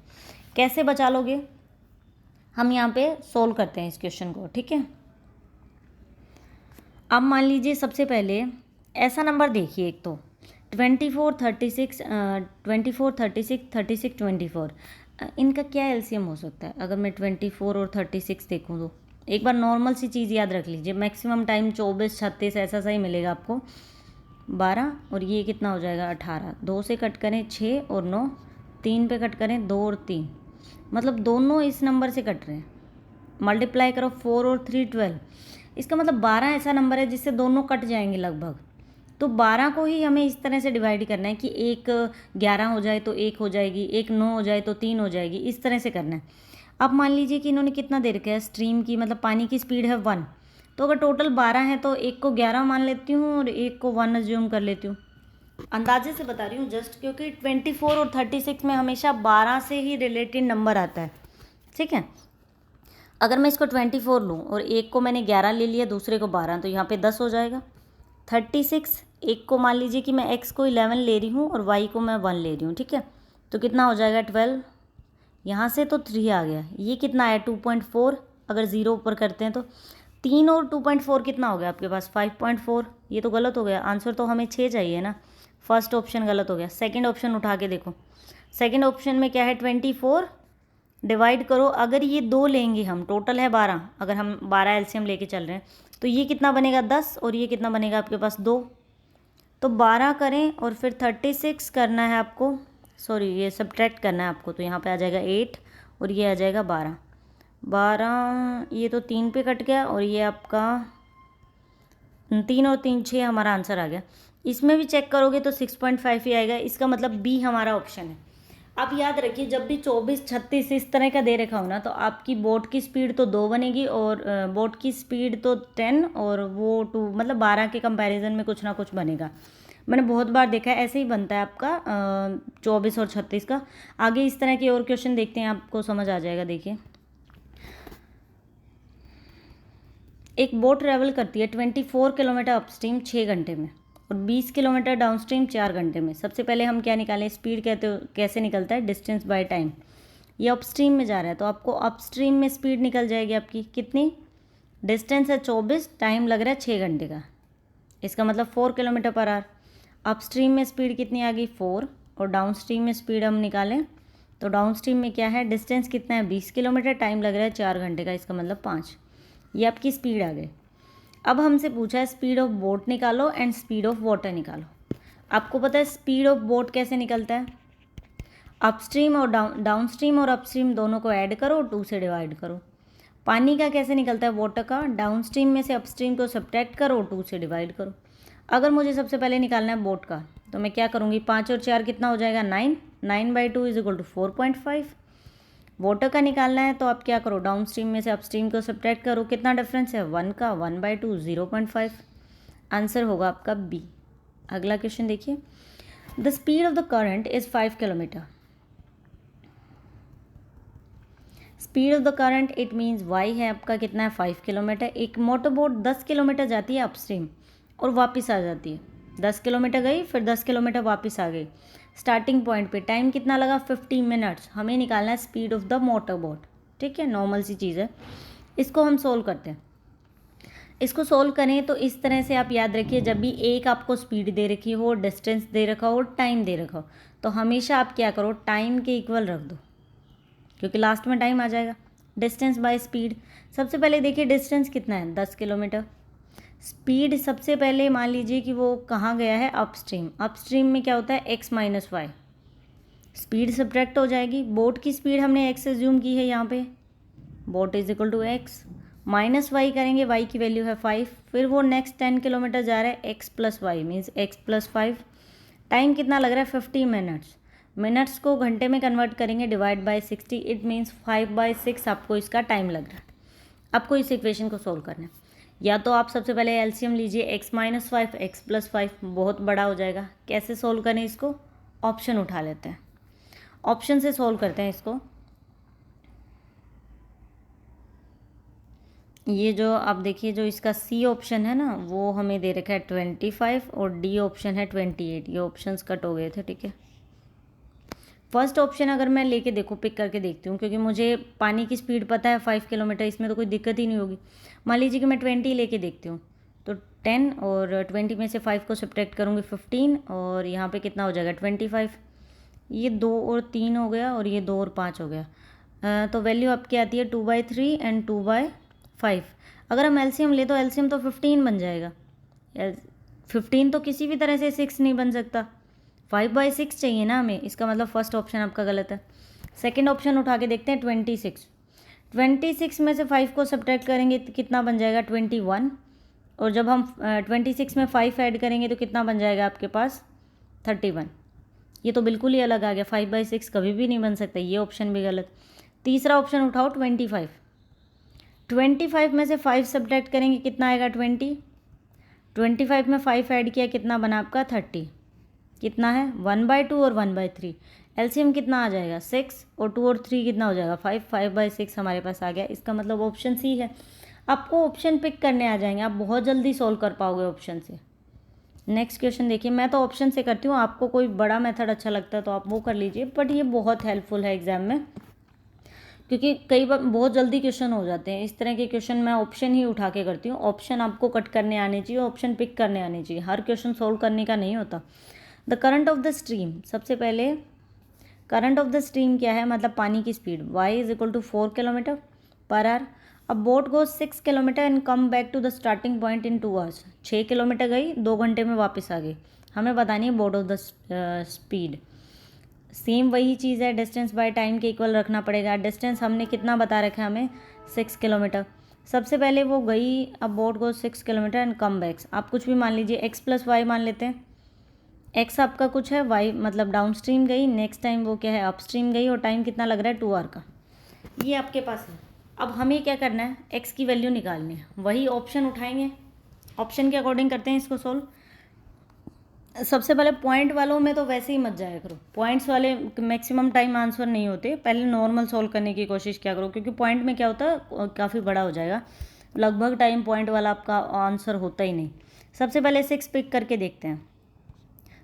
कैसे बचा लोगे? हम यहाँ पे सोल्व करते हैं इस क्वेश्चन को, ठीक है। अब मान लीजिए सबसे पहले ऐसा नंबर देखिए, एक तो 24, 36, 24, इनका क्या एलसीएम हो सकता है? अगर मैं 24 और 36 देखूँ तो एक बार नॉर्मल सी चीज़ याद रख लीजिए, मैक्सिमम टाइम 24, 36 ऐसा सही मिलेगा आपको। 12 और ये कितना हो जाएगा? 18। 2 से कट करें 6 और 9, 3 पे कट करें 2 और 3, मतलब दोनों इस नंबर से कट रहे हैं। मल्टीप्लाई करो 4 और 3 12, इसका मतलब 12 ऐसा नंबर है जिससे दोनों कट जाएंगे लगभग। तो 12 को ही हमें इस तरह से डिवाइड करना है कि एक 11 हो जाए तो 1 हो जाएगी, एक 9 हो जाए तो 3 हो जाएगी, इस तरह से करना है। अब मान लीजिए कि इन्होंने कितना दे रखा है स्ट्रीम की, मतलब पानी की स्पीड है 1। तो अगर टोटल 12 है तो एक को 11 मान लेती हूँ और एक को 1 अज्यूम कर लेती हूँ। अंदाजे से बता रही हूँ जस्ट, क्योंकि 24 और 36 में हमेशा 12 से ही रिलेटेड नंबर आता है, ठीक है। अगर मैं इसको 24 लूँ और एक को मैंने 11 ले लिया, दूसरे को 12, तो यहाँ पे 10 हो जाएगा। 36, एक को मान लीजिए कि मैं x को 11 ले रही हूँ और y को मैं 1 ले रही हूँ, ठीक है। तो कितना हो जाएगा 12, यहाँ से तो 3 आ गया। ये कितना है 2.4, अगर 0 ऊपर करते हैं तो 3 और 2.4 कितना हो गया आपके पास 5.4। ये तो गलत हो गया, आंसर तो हमें 6 चाहिए ना। फर्स्ट ऑप्शन गलत हो गया। सेकंड ऑप्शन उठा के देखो, सेकंड ऑप्शन में क्या है 24 डिवाइड करो, अगर ये 2 लेंगे हम, टोटल है 12, अगर हम 12 एलसीएम लेके चल रहे हैं तो ये कितना बनेगा 10 और ये कितना बनेगा आपके पास 2। तो 12 करें और फिर 36 करना है आपको, सॉरी ये सब्ट्रैक्ट करना है आपको, तो यहाँ पे आ जाएगा 8 और ये आ जाएगा 12। 12 ये तो 3 पे कट गया और ये आपका 3 और 3 6 हमारा आंसर आ गया। इसमें भी चेक करोगे तो 6.5 ही आएगा, इसका मतलब बी हमारा ऑप्शन है। अब याद रखिए जब भी 24 36 इस तरह का दे रखा हो ना, तो आपकी बोट की स्पीड तो 2 बनेगी और बोट की स्पीड तो 10 और वो 2, मतलब 12 के कंपैरिजन में कुछ ना कुछ बनेगा। मैंने बहुत बार देखा है ऐसे ही बनता है आपका 24 और 36 का। आगे इस तरह के और क्वेश्चन देखते हैं, आपको समझ आ जाएगा। देखिए एक बोट ट्रैवल करती है 24 किलोमीटर अपस्ट्रीम 6 घंटे में और 20 किलोमीटर डाउनस्ट्रीम 4 घंटे में। सबसे पहले हम क्या निकालें, स्पीड कहते हो कैसे निकलता है, डिस्टेंस बाय टाइम। ये अपस्ट्रीम में जा रहा है तो आपको अपस्ट्रीम में स्पीड निकल जाएगी आपकी कितनी, डिस्टेंस है 24, टाइम लग रहा है 6 घंटे का, इसका मतलब 4 किलोमीटर पर आवर। अपस्ट्रीम में स्पीड कितनी आ गई 4 और डाउनस्ट्रीम में स्पीड हम निकालें तो डाउनस्ट्रीम में क्या है, डिस्टेंस कितना है 20 किलोमीटर, टाइम लग रहा है 4 घंटे का, इसका मतलब 5। ये आपकी स्पीड आ गई। अब हमसे पूछा है स्पीड ऑफ बोट निकालो एंड स्पीड ऑफ वाटर निकालो। आपको पता है स्पीड ऑफ बोट कैसे निकलता है, अपस्ट्रीम और डाउनस्ट्रीम और अपस्ट्रीम दोनों को ऐड करो और 2 से डिवाइड करो। पानी का कैसे निकलता है, वाटर का, डाउनस्ट्रीम में से अपस्ट्रीम को सब्ट्रैक्ट करो और 2 से डिवाइड करो। अगर मुझे सबसे पहले निकालना है बोट का तो मैं क्या करूँगी, 5 और 4 कितना हो जाएगा 9, 9/2 इज इक्वल टू 4.5। वाटर का निकालना है तो आप क्या करो, डाउन स्ट्रीम में से अपस्ट्रीम को सब्ट्रैक्ट करो, कितना डिफरेंस है 1 का, 1/2 0.5। आंसर होगा आपका बी। अगला क्वेश्चन देखिए, the speed of the current is 5 kilometre. Speed of the current it means y है आपका कितना है 5 किलोमीटर। एक मोटर बोट 10 किलोमीटर जाती है अपस्ट्रीम और वापस आ जाती है, 10 किलोमीटर गई फिर 10 किलोमीटर वापस आ गई। स्टार्टिंग पॉइंट पे टाइम कितना लगा 50 मिनट्स। हमें निकालना है speed of the motor boat, ठीक है, नॉर्मल सी चीज़ है। इसको हम सोल्व करते हैं। इसको सोल्व करें तो इस तरह से आप याद रखिए, जब भी एक आपको स्पीड दे रखी हो, डिस्टेंस दे रखा हो, टाइम दे रखा हो, तो हमेशा आप क्या करो, टाइम के इक्वल रख दो, क्योंकि लास्ट में टाइम आ जाएगा। डिस्टेंस बाय स्पीड, सबसे पहले देखिए डिस्टेंस कितना है 10 किलोमीटर। स्पीड सबसे पहले मान लीजिए कि वो कहाँ गया है, अपस्ट्रीम। अपस्ट्रीम में क्या होता है x - y, स्पीड सब्ट्रैक्ट हो जाएगी। बोट की स्पीड हमने x एज्यूम की है यहाँ पे, boat is equal to x minus y करेंगे, y की वैल्यू है 5, फिर वो नेक्स्ट 10 किलोमीटर जा रहा है, x + y means x + 5। Time कितना लग रहा है 50 मिनट्स। मिनट्स को घंटे में कन्वर्ट करेंगे, डिवाइड बाय 60, इट मीन्स 5/6 आपको इसका टाइम लग रहा है। आपको इस इक्वेशन को सोल्व करना है। या तो आप सबसे पहले एलसीएम लीजिए, x - 5 x + 5 बहुत बड़ा हो जाएगा। कैसे सोल्व करें इसको, ऑप्शन उठा लेते हैं, ऑप्शन से सोल्व करते हैं इसको। ये जो आप देखिए, जो इसका सी ऑप्शन है ना, वो हमें दे रखा है 25 और डी ऑप्शन है 28। ये ऑप्शंस कट हो गए थे, ठीक है। फर्स्ट ऑप्शन अगर मैं लेके देखो, पिक करके देखती हूँ, क्योंकि मुझे पानी की स्पीड पता है 5 किलोमीटर, इसमें तो कोई दिक्कत ही नहीं होगी। मान लीजिए कि मैं 20 लेके देखती हूँ, तो 10 और 20 में से 5 को सब्ट्रैक्ट करूँगी 15 और यहाँ पे कितना हो जाएगा 25। ये 2 और 3 हो गया और ये 2 और 5 हो गया। तो वैल्यू आपकी आती है 2/3 एंड 2/5। अगर हम एलसीएम ले तो एलसीएम तो 15 बन जाएगा। 15 तो किसी भी तरह से 6 नहीं बन सकता, 5/6 चाहिए ना हमें, इसका मतलब फर्स्ट ऑप्शन आपका गलत है। सेकंड ऑप्शन उठा के देखते हैं 26। 26 में से 5 को सब्ट्रैक्ट करेंगे तो कितना बन जाएगा 21, और जब हम 26 में 5 ऐड करेंगे तो कितना बन जाएगा आपके पास 31। ये तो बिल्कुल ही अलग आ गया, 5/6 कभी भी नहीं बन सकता, ये ऑप्शन भी गलत। तीसरा ऑप्शन उठाओ 25। 25 में से 5 सब्ट्रैक्ट करेंगे कितना आएगा 20। 25 में 5 ऐड किया कितना बना आपका 30। कितना है 1/2 और 1/3। एलसीएम कितना आ जाएगा 6 और 2 और 3 कितना हो जाएगा 5। 5/6 हमारे पास आ गया। इसका मतलब ऑप्शन सी है। आपको ऑप्शन पिक करने आ जाएंगे, आप बहुत जल्दी सॉल्व कर पाओगे ऑप्शन से। नेक्स्ट क्वेश्चन देखिए, मैं तो ऑप्शन से करती हूँ, आपको कोई बड़ा मेथड अच्छा लगता है तो आप वो कर लीजिए, बट ये बहुत हेल्पफुल है एग्जाम में, क्योंकि कई बार बहुत जल्दी क्वेश्चन हो जाते हैं। इस तरह के क्वेश्चन मैं ऑप्शन ही उठा के करती हूँ। ऑप्शन आपको कट करने आने चाहिए, ऑप्शन पिक करने आने चाहिए, हर क्वेश्चन सॉल्व करने का नहीं होता। The current of the stream, सबसे पहले करंट ऑफ द स्ट्रीम क्या है, मतलब पानी की speed y = 4 kilometre per hour. अब boat goes 6 kilometre and come back to the starting point in 2 hours. 6 kilometre गई, 2 घंटे में वापस आ गई। हमें बतानी है boat of the speed. Same वही चीज़ है, डिस्टेंस बाय टाइम के इक्वल रखना पड़ेगा। डिस्टेंस हमने कितना बता रखा है हमें 6 किलोमीटर। सबसे पहले वो गई, अब boat goes 6 kilometre and come backs. आप कुछ भी मान लीजिए, x + y मान लेते हैं। x आपका कुछ है, y मतलब डाउन स्ट्रीम गई, नेक्स्ट टाइम वो क्या है अप स्ट्रीम गई, और टाइम कितना लग रहा है 2 आवर का। ये आपके पास है। अब हमें क्या करना है, x की वैल्यू निकालनी है। वही ऑप्शन उठाएंगे, ऑप्शन के अकॉर्डिंग करते हैं इसको सोल्व। सबसे पहले पॉइंट वालों में तो वैसे ही मत जाया करो, पॉइंट्स वाले मैक्सिमम टाइम आंसर नहीं होते। पहले नॉर्मल सोल्व करने की कोशिश क्या करो, क्योंकि पॉइंट में क्या होता है काफ़ी बड़ा हो जाएगा, लगभग टाइम पॉइंट वाला आपका आंसर होता ही नहीं। सबसे पहले 6 पिक करके देखते हैं।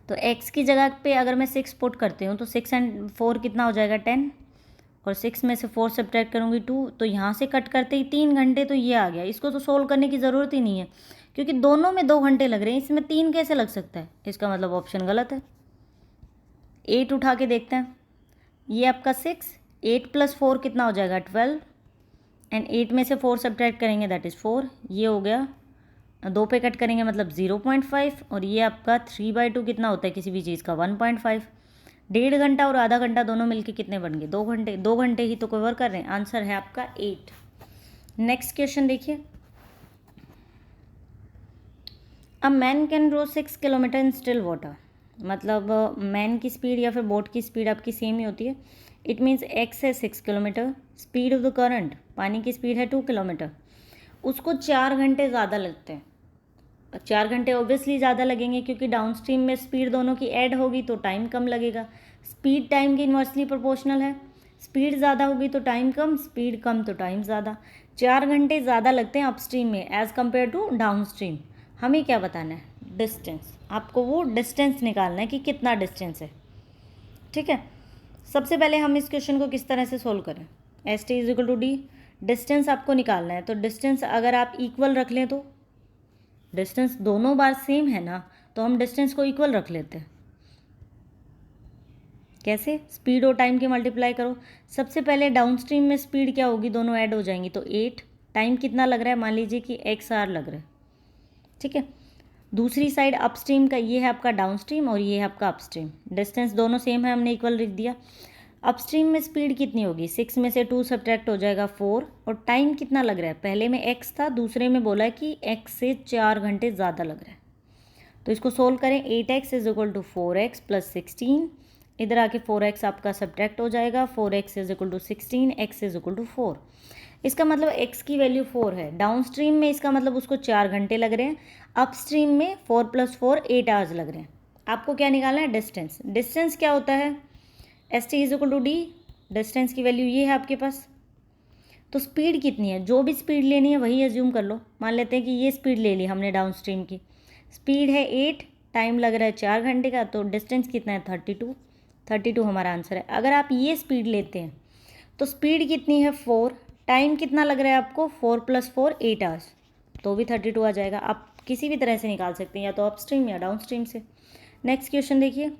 तो x की जगह पे अगर मैं 6 पुट करती हूँ तो 6 और 4 कितना हो जाएगा 10, और 6 में से 4 सब्ट्रैक्ट करूँगी 2, तो यहाँ से कट करते ही 3 घंटे तो ये आ गया। इसको तो सोल्व करने की ज़रूरत ही नहीं है, क्योंकि दोनों में 2 घंटे लग रहे हैं, इसमें 3 कैसे लग सकता है। इसका मतलब ऑप्शन गलत है। 8 उठा के देखते हैं, ये आपका 6, 8 + 4 कितना हो जाएगा 12, एंड 8 में से 4 सब्ट्रैक्ट करेंगे दैट इज़ 4। ये हो गया, 2 पे कट करेंगे मतलब 0.5, और ये आपका 3/2 कितना होता है किसी भी चीज़ का 1.5। 1.5 घंटा और आधा घंटा दोनों मिलके कितने बन गए 2 घंटे। 2 घंटे ही तो कवर कर रहे हैं, आंसर है आपका 8। नेक्स्ट क्वेश्चन देखिए, a man can row 6 kilometre in still water. मतलब मैन की स्पीड या फिर बोट की स्पीड आपकी सेम ही होती है। इट मीन्स x है 6 kilometre, speed of the current पानी की स्पीड है 2 किलोमीटर। उसको 4 घंटे ज़्यादा लगते हैं। 4 घंटे ऑब्वियसली ज़्यादा लगेंगे, क्योंकि डाउन स्ट्रीम में स्पीड दोनों की ऐड होगी तो टाइम कम लगेगा। स्पीड टाइम की इन्वर्सली प्रोपोर्शनल है, स्पीड ज़्यादा होगी तो टाइम कम, स्पीड कम तो टाइम ज़्यादा। 4 घंटे ज़्यादा लगते हैं अपस्ट्रीम में as compare to down stream. हमें क्या बताना है, डिस्टेंस। आपको वो डिस्टेंस निकालना है कि कितना डिस्टेंस है, ठीक है। सबसे पहले हम इस क्वेश्चन को किस तरह से सोल्व करें, ST = D। डिस्टेंस आपको निकालना है, तो डिस्टेंस अगर आप इक्वल रख लें तो डिस्टेंस दोनों बार सेम है ना, तो हम डिस्टेंस को इक्वल रख लेते हैं। कैसे, स्पीड और टाइम के मल्टीप्लाई करो। सबसे पहले डाउन स्ट्रीम में स्पीड क्या होगी, दोनों ऐड हो जाएंगी तो 8। टाइम कितना लग रहा है, मान लीजिए कि x आवर लग रहा है, ठीक है। दूसरी साइड अपस्ट्रीम का, ये है आपका डाउन स्ट्रीम और ये है आपका अपस्ट्रीम। डिस्टेंस दोनों सेम है, हमने इक्वल लिख दिया। अपस्ट्रीम में स्पीड कितनी होगी, 6 में से 2 सब्ट्रैक्ट हो जाएगा 4, और टाइम कितना लग रहा है, पहले में x था, दूसरे में बोला है कि x से 4 घंटे ज़्यादा लग रहा है। तो इसको सोल्व करें, 8x = 4x + 16। इधर आके 4x आपका सब्ट्रैक्ट हो जाएगा, 4x = 16, x = 4। इसका मतलब x की वैल्यू 4 है। डाउन स्ट्रीम में इसका मतलब उसको 4 घंटे लग रहे हैं, अप स्ट्रीम में 4 + 4 8 आवर्स लग रहे हैं। आपको क्या निकालना है, डिस्टेंस। डिस्टेंस क्या होता है, ST = D। डिस्टेंस की वैल्यू ये है आपके पास। तो स्पीड कितनी है, जो भी स्पीड लेनी है वही एज्यूम कर लो। मान लेते हैं कि ये स्पीड ले ली हमने डाउन स्ट्रीम की, स्पीड है 8, टाइम लग रहा है 4 घंटे का, तो डिस्टेंस कितना है 32। 32 हमारा आंसर है। अगर आप ये स्पीड लेते हैं तो स्पीड कितनी है 4, टाइम कितना लग रहा है आपको 4 + 4 8 आवर्स, तो भी 32 आ जाएगा। आप किसी भी तरह से निकाल सकते हैं, या तो अप स्ट्रीम या डाउन स्ट्रीम से। नेक्स्ट क्वेश्चन देखिए,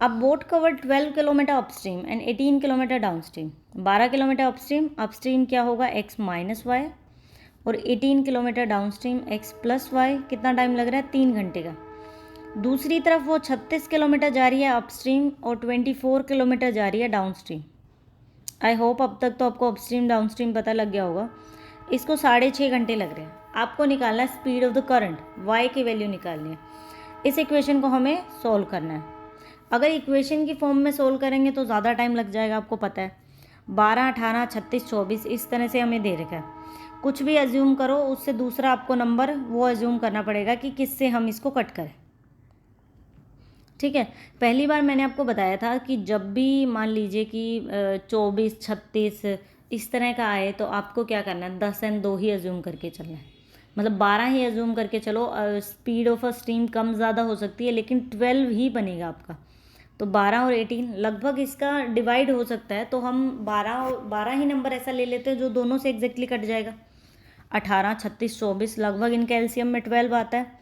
अब boat cover 12 kilometre upstream and 18 kilometre down stream. 12 kilometre upstream क्या होगा x - y, और 18 kilometre down stream x + y। कितना टाइम लग रहा है 3 घंटे का। दूसरी तरफ वो 36 किलोमीटर जा रही है अपस्ट्रीम और 24 किलोमीटर जा रही है डाउन स्ट्रीम। आई होप अब तक तो आपको अपस्ट्रीम डाउन स्ट्रीम पता लग गया होगा। इसको 6.5 घंटे लग रहे हैं। आपको निकालना है speed of the current, y की वैल्यू निकालनी है। इस इक्वेशन को हमें सोल्व करना है। अगर इक्वेशन की फॉर्म में सोल्व करेंगे तो ज़्यादा टाइम लग जाएगा, आपको पता है। 12, 18, 36, 24 इस तरह से हमें दे रखा है। कुछ भी एज्यूम करो, उससे दूसरा आपको नंबर वो एज्यूम करना पड़ेगा कि किससे हम इसको कट करें। ठीक है, पहली बार मैंने आपको बताया था कि जब भी मान लीजिए कि 24, 36 इस तरह का आए तो आपको क्या करना है, 10 एंड 2 ही एज्यूम करके चलना है, मतलब 12 ही एज्यूम करके चलो। स्पीड ऑफ अ स्ट्रीम कम ज़्यादा हो सकती है लेकिन 12 ही बनेगा आपका। तो 12 और 18 लगभग इसका डिवाइड हो सकता है, तो हम 12 ही नंबर ऐसा ले लेते हैं जो दोनों से एग्जैक्टली कट जाएगा। 18, 36, 24 लगभग इनका एलसीएम में 12 आता है।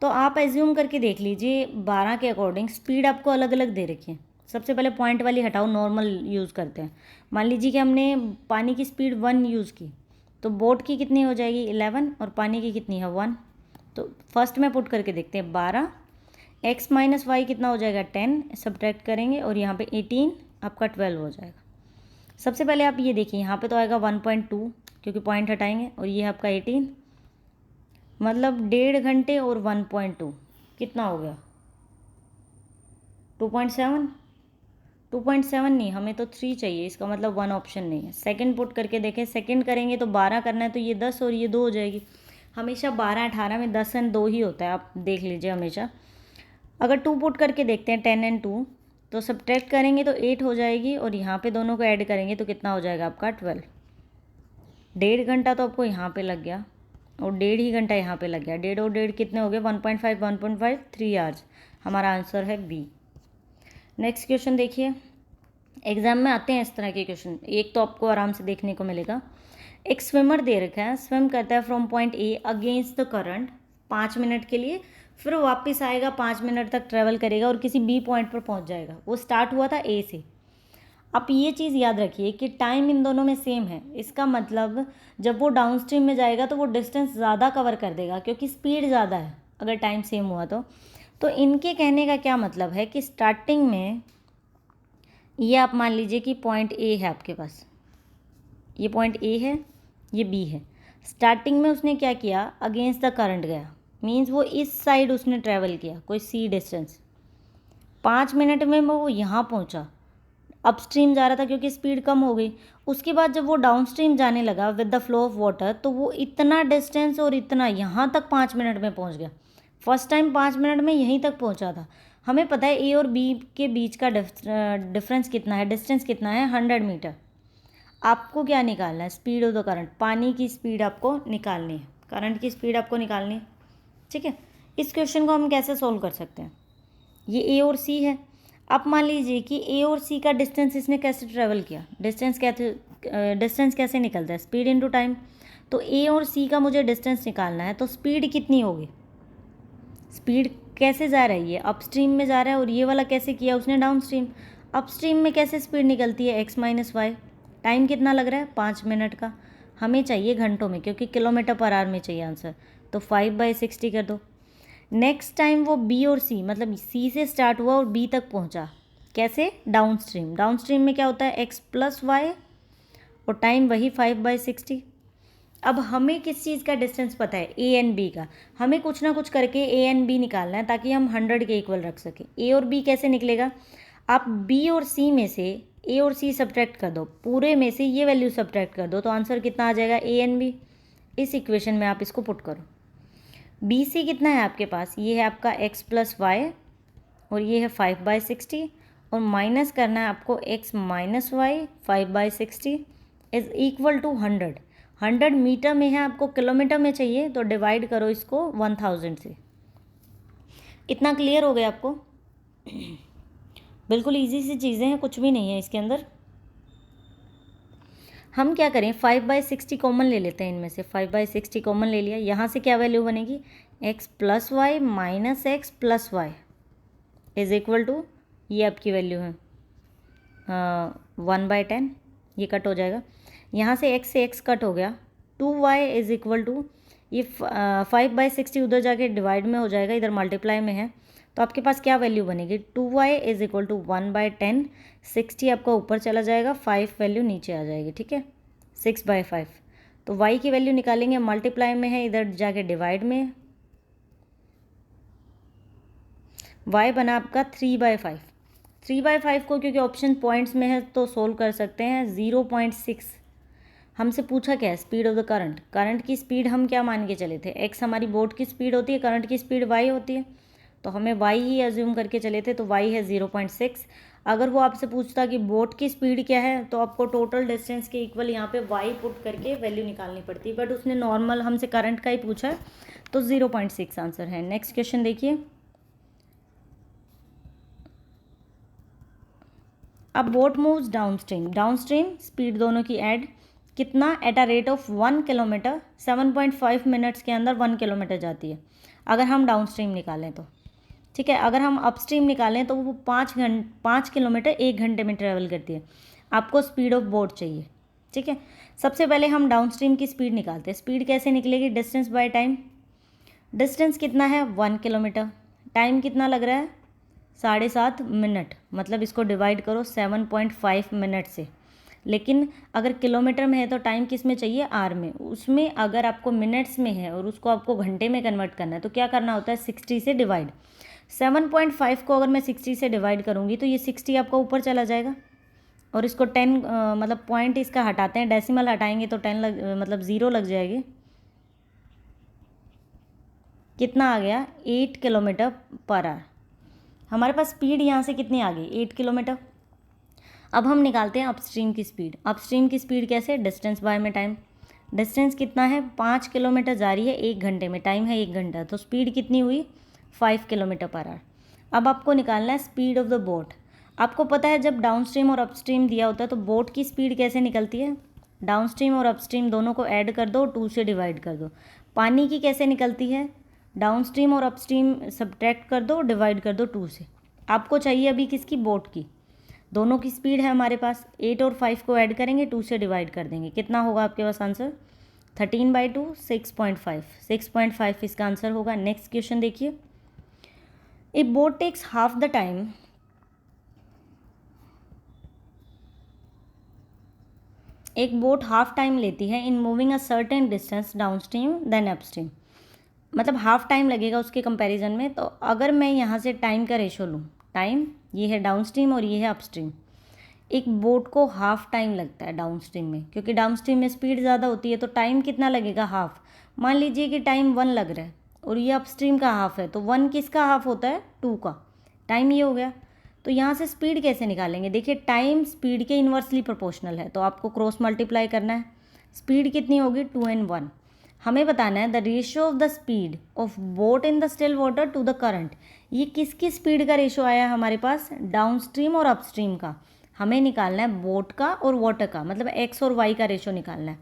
तो आप एज्यूम करके देख लीजिए 12 के अकॉर्डिंग स्पीड आपको अलग अलग दे रखी है। सबसे पहले पॉइंट वाली हटाओ, नॉर्मल यूज़ करते हैं। मान लीजिए कि हमने पानी की स्पीड 1 यूज़ की, तो बोट की कितनी हो जाएगी 11 और पानी की कितनी है 1। तो फर्स्ट में पुट करके देखते हैं 12, x माइनस वाई कितना हो जाएगा 10, सब्ट्रैक्ट करेंगे और यहाँ पे 18 आपका 12 हो जाएगा। सबसे पहले आप ये देखिए, यहाँ पे तो आएगा 1.2 क्योंकि पॉइंट हटाएंगे, और ये आपका 18, मतलब 1.5 घंटे और 1.2 कितना हो गया 2.7। 2.7 नहीं, हमें तो 3 चाहिए, इसका मतलब 1 ऑप्शन नहीं है। सेकंड पुट करके देखें, सेकंड करेंगे तो 12 करना है तो ये 10 और ये 2 हो जाएगी। हमेशा 12, 18 में 10 एंड 2 ही होता है, आप देख लीजिए हमेशा। अगर 2 पुट करके देखते हैं 10 एंड 2, तो सब्ट्रैक्ट करेंगे तो 8 हो जाएगी और यहाँ पे दोनों को ऐड करेंगे तो कितना हो जाएगा आपका 12। 1.5 घंटा तो आपको यहाँ पे लग गया और 1.5 ही घंटा यहाँ पे लग गया। 1.5 और 1.5 कितने हो गए 1.5, 1.5 3 आवर्स। हमारा आंसर है बी। नेक्स्ट क्वेश्चन देखिए, एग्जाम में आते हैं इस तरह के क्वेश्चन, एक तो आपको आराम से देखने को मिलेगा। एक स्विमर दे रखा है, स्विम करता है from point A against the current 5 minute के लिए, फिर वापस आएगा 5 मिनट तक ट्रेवल करेगा और किसी बी पॉइंट पर पहुंच जाएगा। वो स्टार्ट हुआ था ए से। आप ये चीज़ याद रखिए कि टाइम इन दोनों में सेम है। इसका मतलब जब वो डाउन स्ट्रीम में जाएगा तो वो डिस्टेंस ज़्यादा कवर कर देगा क्योंकि स्पीड ज़्यादा है, अगर टाइम सेम हुआ तो इनके कहने का क्या मतलब है कि स्टार्टिंग में ये आप मान लीजिए कि पॉइंट ए है आपके पास, ये पॉइंट ए है, ये बी है। स्टार्टिंग में उसने क्या किया, अगेंस्ट द करंट गया, मीन्स वो इस साइड उसने ट्रैवल किया कोई सी डिस्टेंस। 5 मिनट में वो यहाँ पहुँचा, अपस्ट्रीम जा रहा था क्योंकि स्पीड कम हो गई। उसके बाद जब वो डाउन स्ट्रीम जाने लगा with the flow of water, तो वो इतना डिस्टेंस और इतना यहाँ तक 5 मिनट में पहुँच गया। फर्स्ट टाइम 5 मिनट में यहीं तक पहुँचा था। हमें पता है ए और बी के बीच का डिफरेंस कितना है, डिस्टेंस कितना है 100 मीटर। आपको क्या निकालना है, स्पीड ऑफ द करंट, पानी की स्पीड आपको निकालनी है, करंट की स्पीड आपको निकालनी है। ठीक है, इस क्वेश्चन को हम कैसे सोल्व कर सकते हैं, ये ए और सी है। आप मान लीजिए कि ए और सी का डिस्टेंस इसने कैसे ट्रेवल किया, डिस्टेंस कैसे निकलता है, स्पीड इनटू टाइम। तो ए और सी का मुझे डिस्टेंस निकालना है, तो स्पीड कितनी होगी, स्पीड कैसे जा रही है, अपस्ट्रीम में जा रहा है, और ये वाला कैसे किया उसने डाउन स्ट्रीम। अपस्ट्रीम में कैसे स्पीड निकलती है एक्स माइनस वाई। टाइम कितना लग रहा है 5 मिनट का, हमें चाहिए घंटों में क्योंकि किलोमीटर पर आवर में चाहिए आंसर, तो 5/60 कर दो। नेक्स्ट टाइम वो बी और सी, मतलब सी से स्टार्ट हुआ और बी तक पहुंचा, कैसे, डाउन स्ट्रीम। डाउन स्ट्रीम में क्या होता है एक्स प्लस वाई और टाइम वही 5/60। अब हमें किस चीज़ का डिस्टेंस पता है, ए एंड बी का। हमें कुछ ना कुछ करके ए एंड बी निकालना है ताकि हम 100 के इक्वल रख सकें। ए और बी कैसे निकलेगा, आप बी और सी में से ए और सी सब्ट्रैक्ट कर दो, पूरे में से ये वैल्यू सब्ट्रैक्ट कर दो, तो आंसर कितना आ जाएगा ए एंड बी। इस इक्वेशन में आप इसको पुट करो। बी सी कितना है आपके पास, ये है आपका एक्स प्लस वाई और ये है 5/60, और माइनस करना है आपको x minus y 5/60 is equal to 100। 100 metre में है, आपको किलोमीटर में चाहिए, तो डिवाइड करो इसको 1000 से। इतना क्लियर हो गया आपको। बिल्कुल इजी सी चीज़ें हैं, कुछ भी नहीं है इसके अंदर। हम क्या करें 5/60 कॉमन ले लेते हैं इनमें से। 5/60 कॉमन ले लिया, यहाँ से क्या वैल्यू बनेगी, x plus y minus x plus y is equal to, ये आपकी वैल्यू है 1/10, ये कट हो जाएगा। यहाँ से x कट हो गया, 2y इज इक्वल टू, ये 5/60 उधर जाके डिवाइड में हो जाएगा, इधर मल्टीप्लाई में है, तो आपके पास क्या वैल्यू बनेगी 2y इज इक्वल टू 1/10। 60 आपका ऊपर चला जाएगा, 5 वैल्यू नीचे आ जाएगी। ठीक है, 6/5। तो y की वैल्यू निकालेंगे, मल्टीप्लाई में है, इधर जाके डिवाइड में है, y बना आपका 3/5। 3/5 को क्योंकि ऑप्शन पॉइंट्स में है तो सोल्व कर सकते हैं। 0.6 हमसे पूछा क्या है, speed of the current. Current की स्पीड हम क्या मान के चले थे, एक्स हमारी बोट की स्पीड होती है, करंट की स्पीड वाई होती है, तो हमें वाई ही एज्यूम करके चले थे, तो वाई है 0.6। अगर वो आपसे पूछता कि बोट की स्पीड क्या है तो आपको टोटल डिस्टेंस के इक्वल यहाँ पे वाई पुट करके वैल्यू निकालनी पड़ती, बट उसने नॉर्मल हमसे करंट का ही पूछा है, तो 0.6 आंसर है। नेक्स्ट क्वेश्चन देखिए। अब boat moves downstream, downstream speed दोनों की ऐड कितना, at a rate of 1 kilometre 7.5 minutes के अंदर 1 किलोमीटर जाती है अगर हम डाउनस्ट्रीम निकालें तो, ठीक है। अगर हम अपस्ट्रीम निकालें तो वो 5 किलोमीटर 1 घंटे में ट्रेवल करती है। आपको स्पीड ऑफ बोट चाहिए, ठीक है। सबसे पहले हम डाउनस्ट्रीम की स्पीड निकालते हैं। स्पीड कैसे निकलेगी, डिस्टेंस बाय टाइम। डिस्टेंस कितना है 1 किलोमीटर, टाइम कितना लग रहा है 7.5 मिनट, मतलब इसको डिवाइड करो 7.5 मिनट से। लेकिन अगर किलोमीटर में है तो टाइम किस में चाहिए, आर में। उसमें अगर आपको मिनट्स में है और उसको आपको घंटे में कन्वर्ट करना है तो क्या करना होता है, 60 से डिवाइड। 7.5 को अगर मैं 60 से डिवाइड करूँगी तो ये 60 आपका ऊपर चला जाएगा और इसको 10 मतलब पॉइंट इसका हटाते हैं, डेसिमल हटाएंगे तो 10 मतलब 0 लग जाएगी। कितना आ गया, 8 किलोमीटर पर आवर। हमारे पास स्पीड यहाँ से कितनी आ गई, 8 किलोमीटर। अब हम निकालते हैं अपस्ट्रीम की स्पीड। अपस्ट्रीम की स्पीड कैसे, डिस्टेंस बाय में टाइम। डिस्टेंस कितना है, 5 किलोमीटर जा रही है 1 घंटे में, टाइम है 1 घंटा, तो स्पीड कितनी हुई 5 किलोमीटर पर आवर। अब आपको निकालना है स्पीड ऑफ द बोट। आपको पता है जब डाउनस्ट्रीम और अपस्ट्रीम दिया होता है तो बोट की स्पीड कैसे निकलती है, डाउनस्ट्रीम और अपस्ट्रीम दोनों को ऐड कर दो, 2 से डिवाइड कर दो। पानी की कैसे निकलती है, डाउनस्ट्रीम और अपस्ट्रीम सब्ट्रैक्ट कर दो, डिवाइड कर दो 2 से। आपको चाहिए अभी किसकी, बोट की। दोनों की स्पीड है हमारे पास, 8 और 5 को ऐड करेंगे, 2 से डिवाइड कर देंगे, कितना होगा आपके पास आंसर, 13/2 6.5। 6.5 इसका आंसर होगा। नेक्स्ट क्वेश्चन देखिए। A boat takes half the time, एक बोट हाफ टाइम लेती है in moving a certain distance downstream then upstream, मतलब हाफ टाइम लगेगा उसके कंपैरिजन में। तो अगर मैं यहाँ से टाइम का रेशो लूँ, टाइम ये है डाउनस्ट्रीम और ये है अपस्ट्रीम, एक बोट को हाफ टाइम लगता है डाउनस्ट्रीम में, क्योंकि डाउनस्ट्रीम में स्पीड ज़्यादा होती है, तो टाइम कितना लगेगा, हाफ। मान लीजिए कि टाइम 1 लग रहा है और ये अपस्ट्रीम का हाफ है, तो 1 किसका हाफ होता है, 2 का। टाइम ये हो गया। तो यहाँ से स्पीड कैसे निकालेंगे, देखिए टाइम स्पीड के इन्वर्सली प्रोपोर्शनल है, तो आपको क्रॉस मल्टीप्लाई करना है। स्पीड कितनी होगी, 2n1। हमें बताना है the ratio of the speed of boat in the still water to the current. ये किसकी स्पीड का रेशियो आया हमारे पास, डाउनस्ट्रीम और अपस्ट्रीम का। हमें निकालना है बोट का और वाटर का, मतलब एक्स और वाई का रेशियो निकालना है।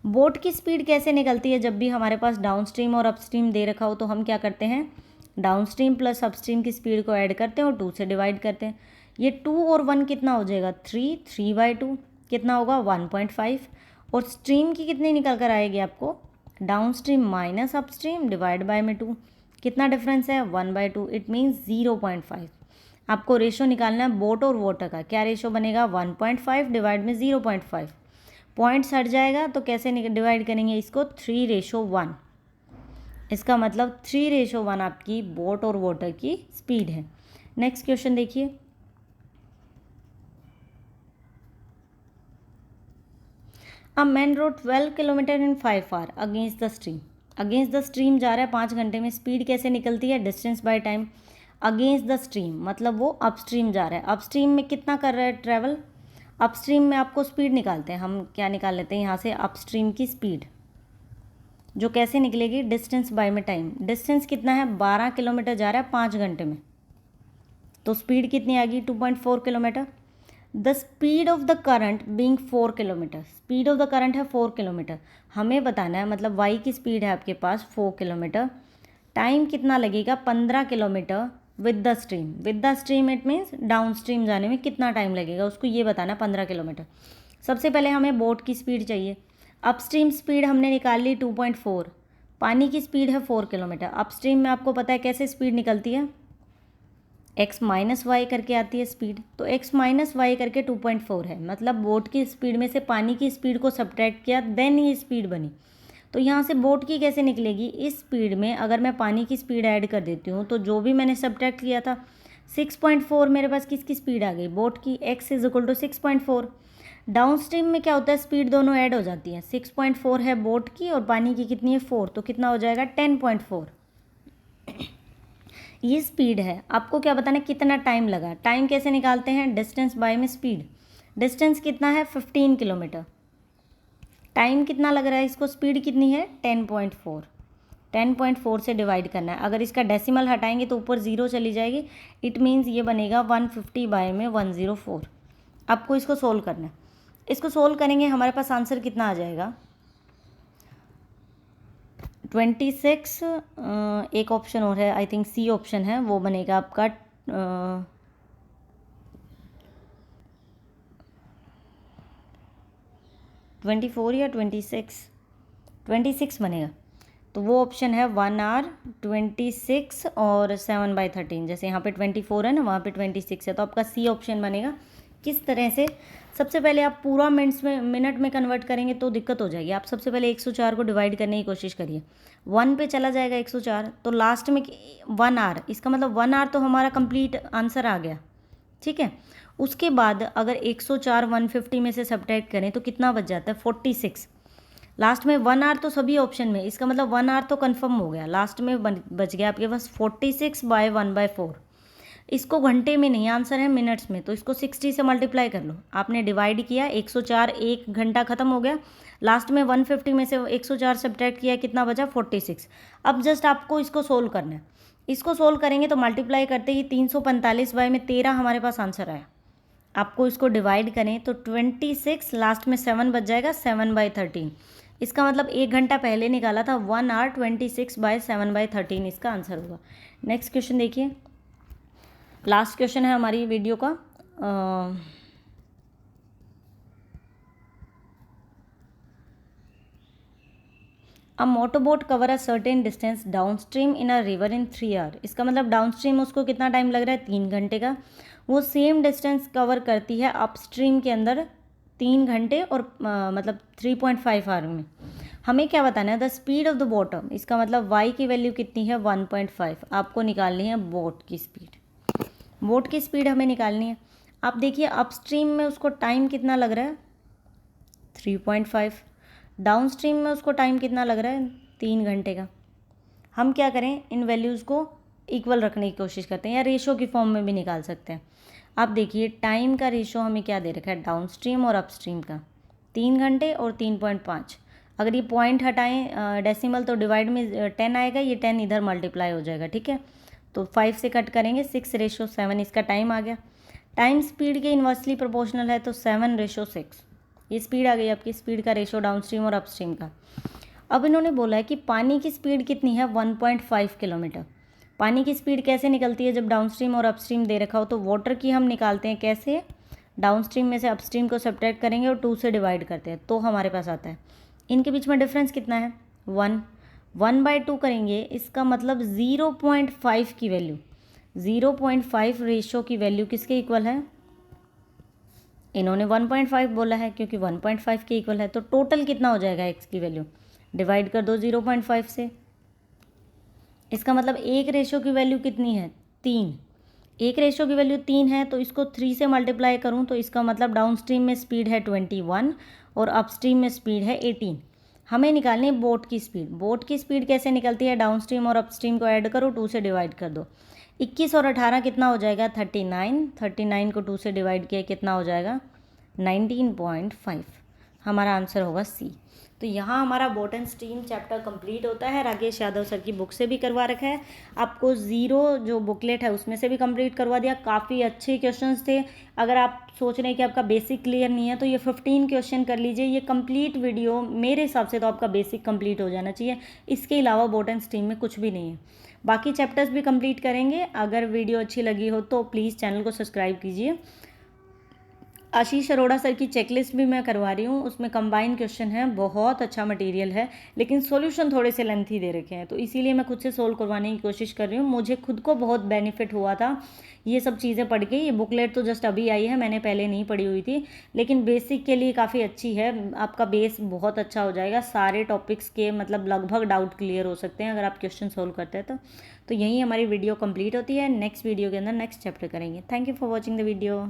बोट की स्पीड कैसे निकलती है, जब भी हमारे पास डाउनस्ट्रीम और अपस्ट्रीम दे रखा हो तो हम क्या करते हैं, डाउनस्ट्रीम प्लस अपस्ट्रीम की स्पीड को ऐड करते हैं और 2 से डिवाइड करते हैं। ये 2 और 1 कितना हो जाएगा, 3/2 कितना होगा 1.5। और स्ट्रीम की कितनी निकल कर आएगी आपको, downstream minus upstream divide by में 2, कितना डिफरेंस है 1/2, इट मीन्स 0.5। आपको रेशो निकालना है बोट और वाटर का, क्या रेशो बनेगा 1.5 डिवाइड में 0.5, पॉइंट्स हट जाएगा तो कैसे डिवाइड करेंगे इसको, 3:1। इसका मतलब 3:1 आपकी बोट और वाटर की स्पीड है। नेक्स्ट क्वेश्चन देखिए। A man rowed 12 kilometre in 5 hour against the stream. Against the stream जा रहा है 5 घंटे में, स्पीड कैसे निकलती है, distance by time. Against the stream मतलब वो अपस्ट्रीम जा रहा है, अपस्ट्रीम में कितना कर रहा है ट्रैवल। अपस्ट्रीम में आपको स्पीड निकालते हैं, हम क्या निकाल लेते हैं यहाँ से, अपस्ट्रीम की स्पीड, जो कैसे निकलेगी, डिस्टेंस बाय में टाइम। डिस्टेंस कितना है 12 किलोमीटर जा रहा है 5 घंटे में, तो स्पीड कितनी आ गई 2.4 kilometre. The speed of the current being 4 kilometre, speed of the current है 4 किलोमीटर। हमें बताना है, मतलब वाई की स्पीड है आपके पास 4 किलोमीटर, टाइम कितना लगेगा 15 kilometre with the stream. With the stream it means down stream जाने में कितना टाइम लगेगा, उसको ये बताना 15 किलोमीटर। सबसे पहले हमें बोट की स्पीड चाहिए। अपस्ट्रीम स्पीड हमने निकाल ली 2.4, पानी की स्पीड है 4 किलोमीटर। अपस्ट्रीम में आपको पता है कैसे स्पीड निकलती है, x माइनस वाई करके आती है स्पीड, तो x माइनस वाई करके 2.4 है, मतलब बोट की स्पीड में से पानी की स्पीड को सब्ट्रैक्ट किया देन ये स्पीड बनी। तो यहाँ से बोट की कैसे निकलेगी, इस स्पीड में अगर मैं पानी की स्पीड ऐड कर देती हूँ तो जो भी मैंने सब्ट्रैक्ट किया था 6.4 मेरे पास किसकी स्पीड आ गई, बोट की, x is equal to 6.4। Down stream में क्या होता है, स्पीड दोनों ऐड हो जाती है। 6.4 है बोट की और पानी की कितनी है 4, तो कितना हो जाएगा 10.4। ये स्पीड है। आपको क्या बताना है कितना टाइम लगा। टाइम कैसे निकालते हैं, डिस्टेंस बाय में स्पीड। डिस्टेंस कितना है 15 किलोमीटर, टाइम कितना लग रहा है इसको, स्पीड कितनी है 10.4। 10.4 से डिवाइड करना है। अगर इसका डेसिमल हटाएंगे तो ऊपर 0 चली जाएगी, इट मीन्स ये बनेगा 150 बाय में 104। आपको इसको सोल्व करना है। इसको सोल्व करेंगे हमारे पास आंसर कितना आ जाएगा 26। एक ऑप्शन और है, आई थिंक सी ऑप्शन है, वो बनेगा आपका 24 या 26 बनेगा। तो वो ऑप्शन है 1 आवर 26 और 7/13। जैसे यहाँ पे 24 है ना, वहाँ पे 26 है, तो आपका सी ऑप्शन बनेगा। किस तरह से, सबसे पहले आप पूरा मिनट में कन्वर्ट करेंगे तो दिक्कत हो जाएगी। आप सबसे पहले 104 को डिवाइड करने की कोशिश करिए। 1 पे चला जाएगा 104, तो लास्ट में 1 आवर, इसका मतलब 1 आवर तो हमारा कंप्लीट आंसर आ गया, ठीक है। उसके बाद अगर 104 150 में से सब्ट्रैक्ट करें तो कितना बच जाता है 46। लास्ट में 1 आवर तो सभी ऑप्शन में, इसका मतलब 1 आवर तो कंफर्म हो गया। लास्ट में बच गया आपके पास 46 बाय 1/4। इसको घंटे में नहीं, आंसर है मिनट्स में, तो इसको 60 से मल्टीप्लाई कर लो। आपने डिवाइड किया 104, 1 घंटा खत्म हो गया। लास्ट में 150 में से 104 सब्ट्रैक्ट किया, कितना बचा 46। अब जस्ट आपको इसको सोल्व करना है। इसको सोल्व करेंगे तो मल्टीप्लाई करते ही 345 बाय में 13 हमारे पास आंसर आया। आपको इसको डिवाइड करें तो 26, लास्ट में 7 बच जाएगा 7/13। इसका मतलब 1 घंटा पहले निकाला था, 1 आवर 26 बाय 7/13 इसका आंसर होगा। नेक्स्ट क्वेश्चन देखिए, लास्ट क्वेश्चन है हमारी वीडियो का। A motorboat cover a certain distance down stream in a river in 3 hour. इसका मतलब डाउन स्ट्रीम उसको कितना टाइम लग रहा है 3 घंटे का। वो सेम डिस्टेंस कवर करती है अप स्ट्रीम के अंदर 3 घंटे और मतलब 3.5 आवर में। हमें क्या बताना है, the speed of the bottom, इसका मतलब y की वैल्यू कितनी है 1.5। आपको निकालनी है बोट की स्पीड। बोट की स्पीड हमें निकालनी है। आप देखिए अप स्ट्रीम में उसको टाइम कितना लग रहा है 3.5, डाउन स्ट्रीम में उसको टाइम कितना लग रहा है 3 घंटे का। हम क्या करें, इन वैल्यूज़ को इक्वल रखने की कोशिश करते हैं, या रेशो की फॉर्म में भी निकाल सकते हैं। आप देखिए टाइम का रेशो हमें क्या दे रखा है डाउन स्ट्रीम और अप स्ट्रीम का, 3 घंटे और 3.5। अगर ये पॉइंट हटाएं डेसिमल तो डिवाइड में 10 आएगा, ये 10 इधर मल्टीप्लाई हो जाएगा, ठीक है। तो 5 से कट करेंगे 6:7, इसका टाइम आ गया। टाइम स्पीड के इन्वर्सली प्रोपोर्शनल है तो 7:6, ये स्पीड आ गई आपकी, स्पीड का रेशो डाउन स्ट्रीम और अप स्ट्रीम का। अब इन्होंने बोला है कि पानी की स्पीड कितनी है 1.5 किलोमीटर। पानी की स्पीड कैसे निकलती है जब डाउन स्ट्रीम और अप स्ट्रीम दे रखा हो, तो वाटर की हम निकालते हैं कैसे, डाउन स्ट्रीम में से अप स्ट्रीम को सब्ट्रैक्ट करेंगे और 2 से डिवाइड करते हैं तो हमारे पास आता है। इनके बीच में डिफरेंस कितना है 1/2 करेंगे, इसका मतलब 0.5 की वैल्यू, 0.5 रेशो की वैल्यू किसके इक्वल है, इन्होंने 1.5 बोला है क्योंकि 1.5 के इक्वल है। तो टोटल कितना हो जाएगा x की वैल्यू, डिवाइड कर दो 0.5 से। इसका मतलब 1 रेशो की वैल्यू कितनी है 3, 1 रेशो की वैल्यू 3 है, तो इसको 3 से मल्टीप्लाई करूँ तो इसका मतलब डाउन स्ट्रीम में स्पीड है 21 और अप स्ट्रीम में स्पीड है 18। हमें निकालनी है बोट की स्पीड। बोट की स्पीड कैसे निकलती है, डाउन स्ट्रीम और अप स्ट्रीम को ऐड करो, 2 से डिवाइड कर दो। 21 और 18 कितना हो जाएगा 39, 39 को 2 से डिवाइड किया कितना हो जाएगा 19.5। हमारा आंसर होगा सी। तो यहाँ हमारा boat and stream chapter complete होता है। राकेश यादव सर की बुक से भी करवा रखा है, आपको ज़ीरो जो बुकलेट है उसमें से भी कंप्लीट करवा दिया। काफ़ी अच्छे क्वेश्चंस थे। अगर आप सोच रहे हैं कि आपका बेसिक क्लियर नहीं है तो ये 15 क्वेश्चन कर लीजिए। ये कंप्लीट वीडियो मेरे हिसाब से तो आपका बेसिक कंप्लीट हो जाना चाहिए। इसके अलावा बोट एंड स्ट्रीम में कुछ भी नहीं है। बाकी चैप्टर्स भी कंप्लीट करेंगे। अगर वीडियो अच्छी लगी हो तो प्लीज़ चैनल को सब्सक्राइब कीजिए। आशीष अरोड़ा सर की चेकलिस्ट भी मैं करवा रही हूँ, उसमें कंबाइंड क्वेश्चन है, बहुत अच्छा मटेरियल है, लेकिन सॉल्यूशन थोड़े से लेंथी दे रखे हैं, तो इसीलिए मैं खुद से सोल्व करवाने की कोशिश कर रही हूँ। मुझे खुद को बहुत बेनिफिट हुआ था ये सब चीज़ें पढ़ के। ये बुकलेट तो जस्ट अभी आई है, मैंने पहले नहीं पढ़ी हुई थी, लेकिन बेसिक के लिए काफ़ी अच्छी है। आपका बेस बहुत अच्छा हो जाएगा, सारे टॉपिक्स के मतलब लगभग डाउट क्लियर हो सकते हैं अगर आप क्वेश्चन सोल्व करते हैं तो यहीं हमारी वीडियो कंप्लीट होती है। नेक्स्ट वीडियो के अंदर नेक्स्ट चैप्टर करेंगे। Thank you for watching the video.